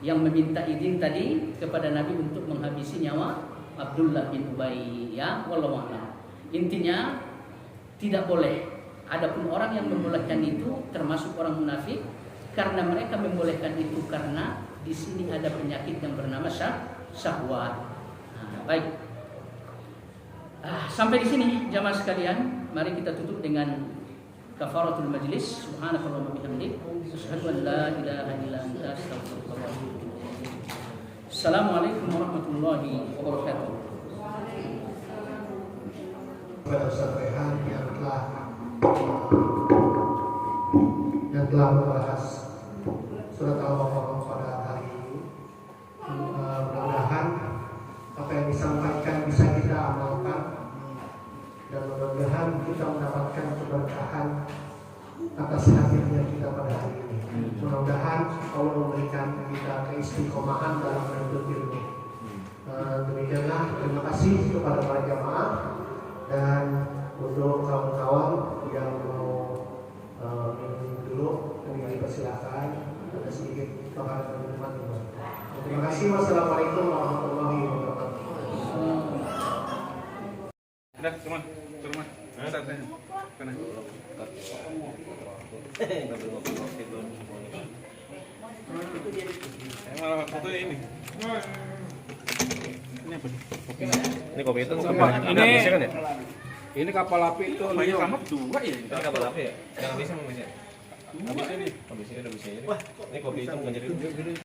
[SPEAKER 1] yang meminta izin tadi kepada Nabi untuk menghabisi nyawa Abdullah bin Ubay. Ya, wallahu alam. Intinya tidak boleh. Adapun orang yang membolehkan itu termasuk orang munafik karena mereka membolehkan itu karena di sini ada penyakit yang bernama syahwat. Baik. Sampai di sini jamaah sekalian, mari kita tutup dengan kafaratul majlis. Subhanakallahumma bihamdik, asyhadu an la ilaha illa anta, astaghfiruka wa atubu ilaik. Assalamualaikum warahmatullahi wabarakatuh.
[SPEAKER 3] Pada sampaian yang telah membahas surat Al-Baqarah pada hari ini, mudah-mudahan apa yang disampaikan bisa kita amalkan dan mudah-mudahan kita mendapatkan keberkahan atas hadirnya kita pada hari ini. Mudah-mudahan Allah memberikan kita keistiqomahan dalam menuntut ilmu. Demikianlah, terima kasih kepada para jamaah dan untuk kawan-kawan yang mau dulu kami persilakan, ada sedikit makanan dan minuman. Terima kasih. Wassalamualaikum warahmatullahi wabarakatuh.
[SPEAKER 4] Udah, teman. Santai. Sana. Malah foto ini. Ini apa?
[SPEAKER 2] Ini kopi itu
[SPEAKER 4] Apa? Ini
[SPEAKER 2] kan ya?
[SPEAKER 4] Ini kapal api itu banyak sama dua ya.
[SPEAKER 2] Ini kapal api ya? Yang habisnya mau bisa? Habis ini. Habis ini udah bisa ini. Wah, ini kopi itu bukan jadi.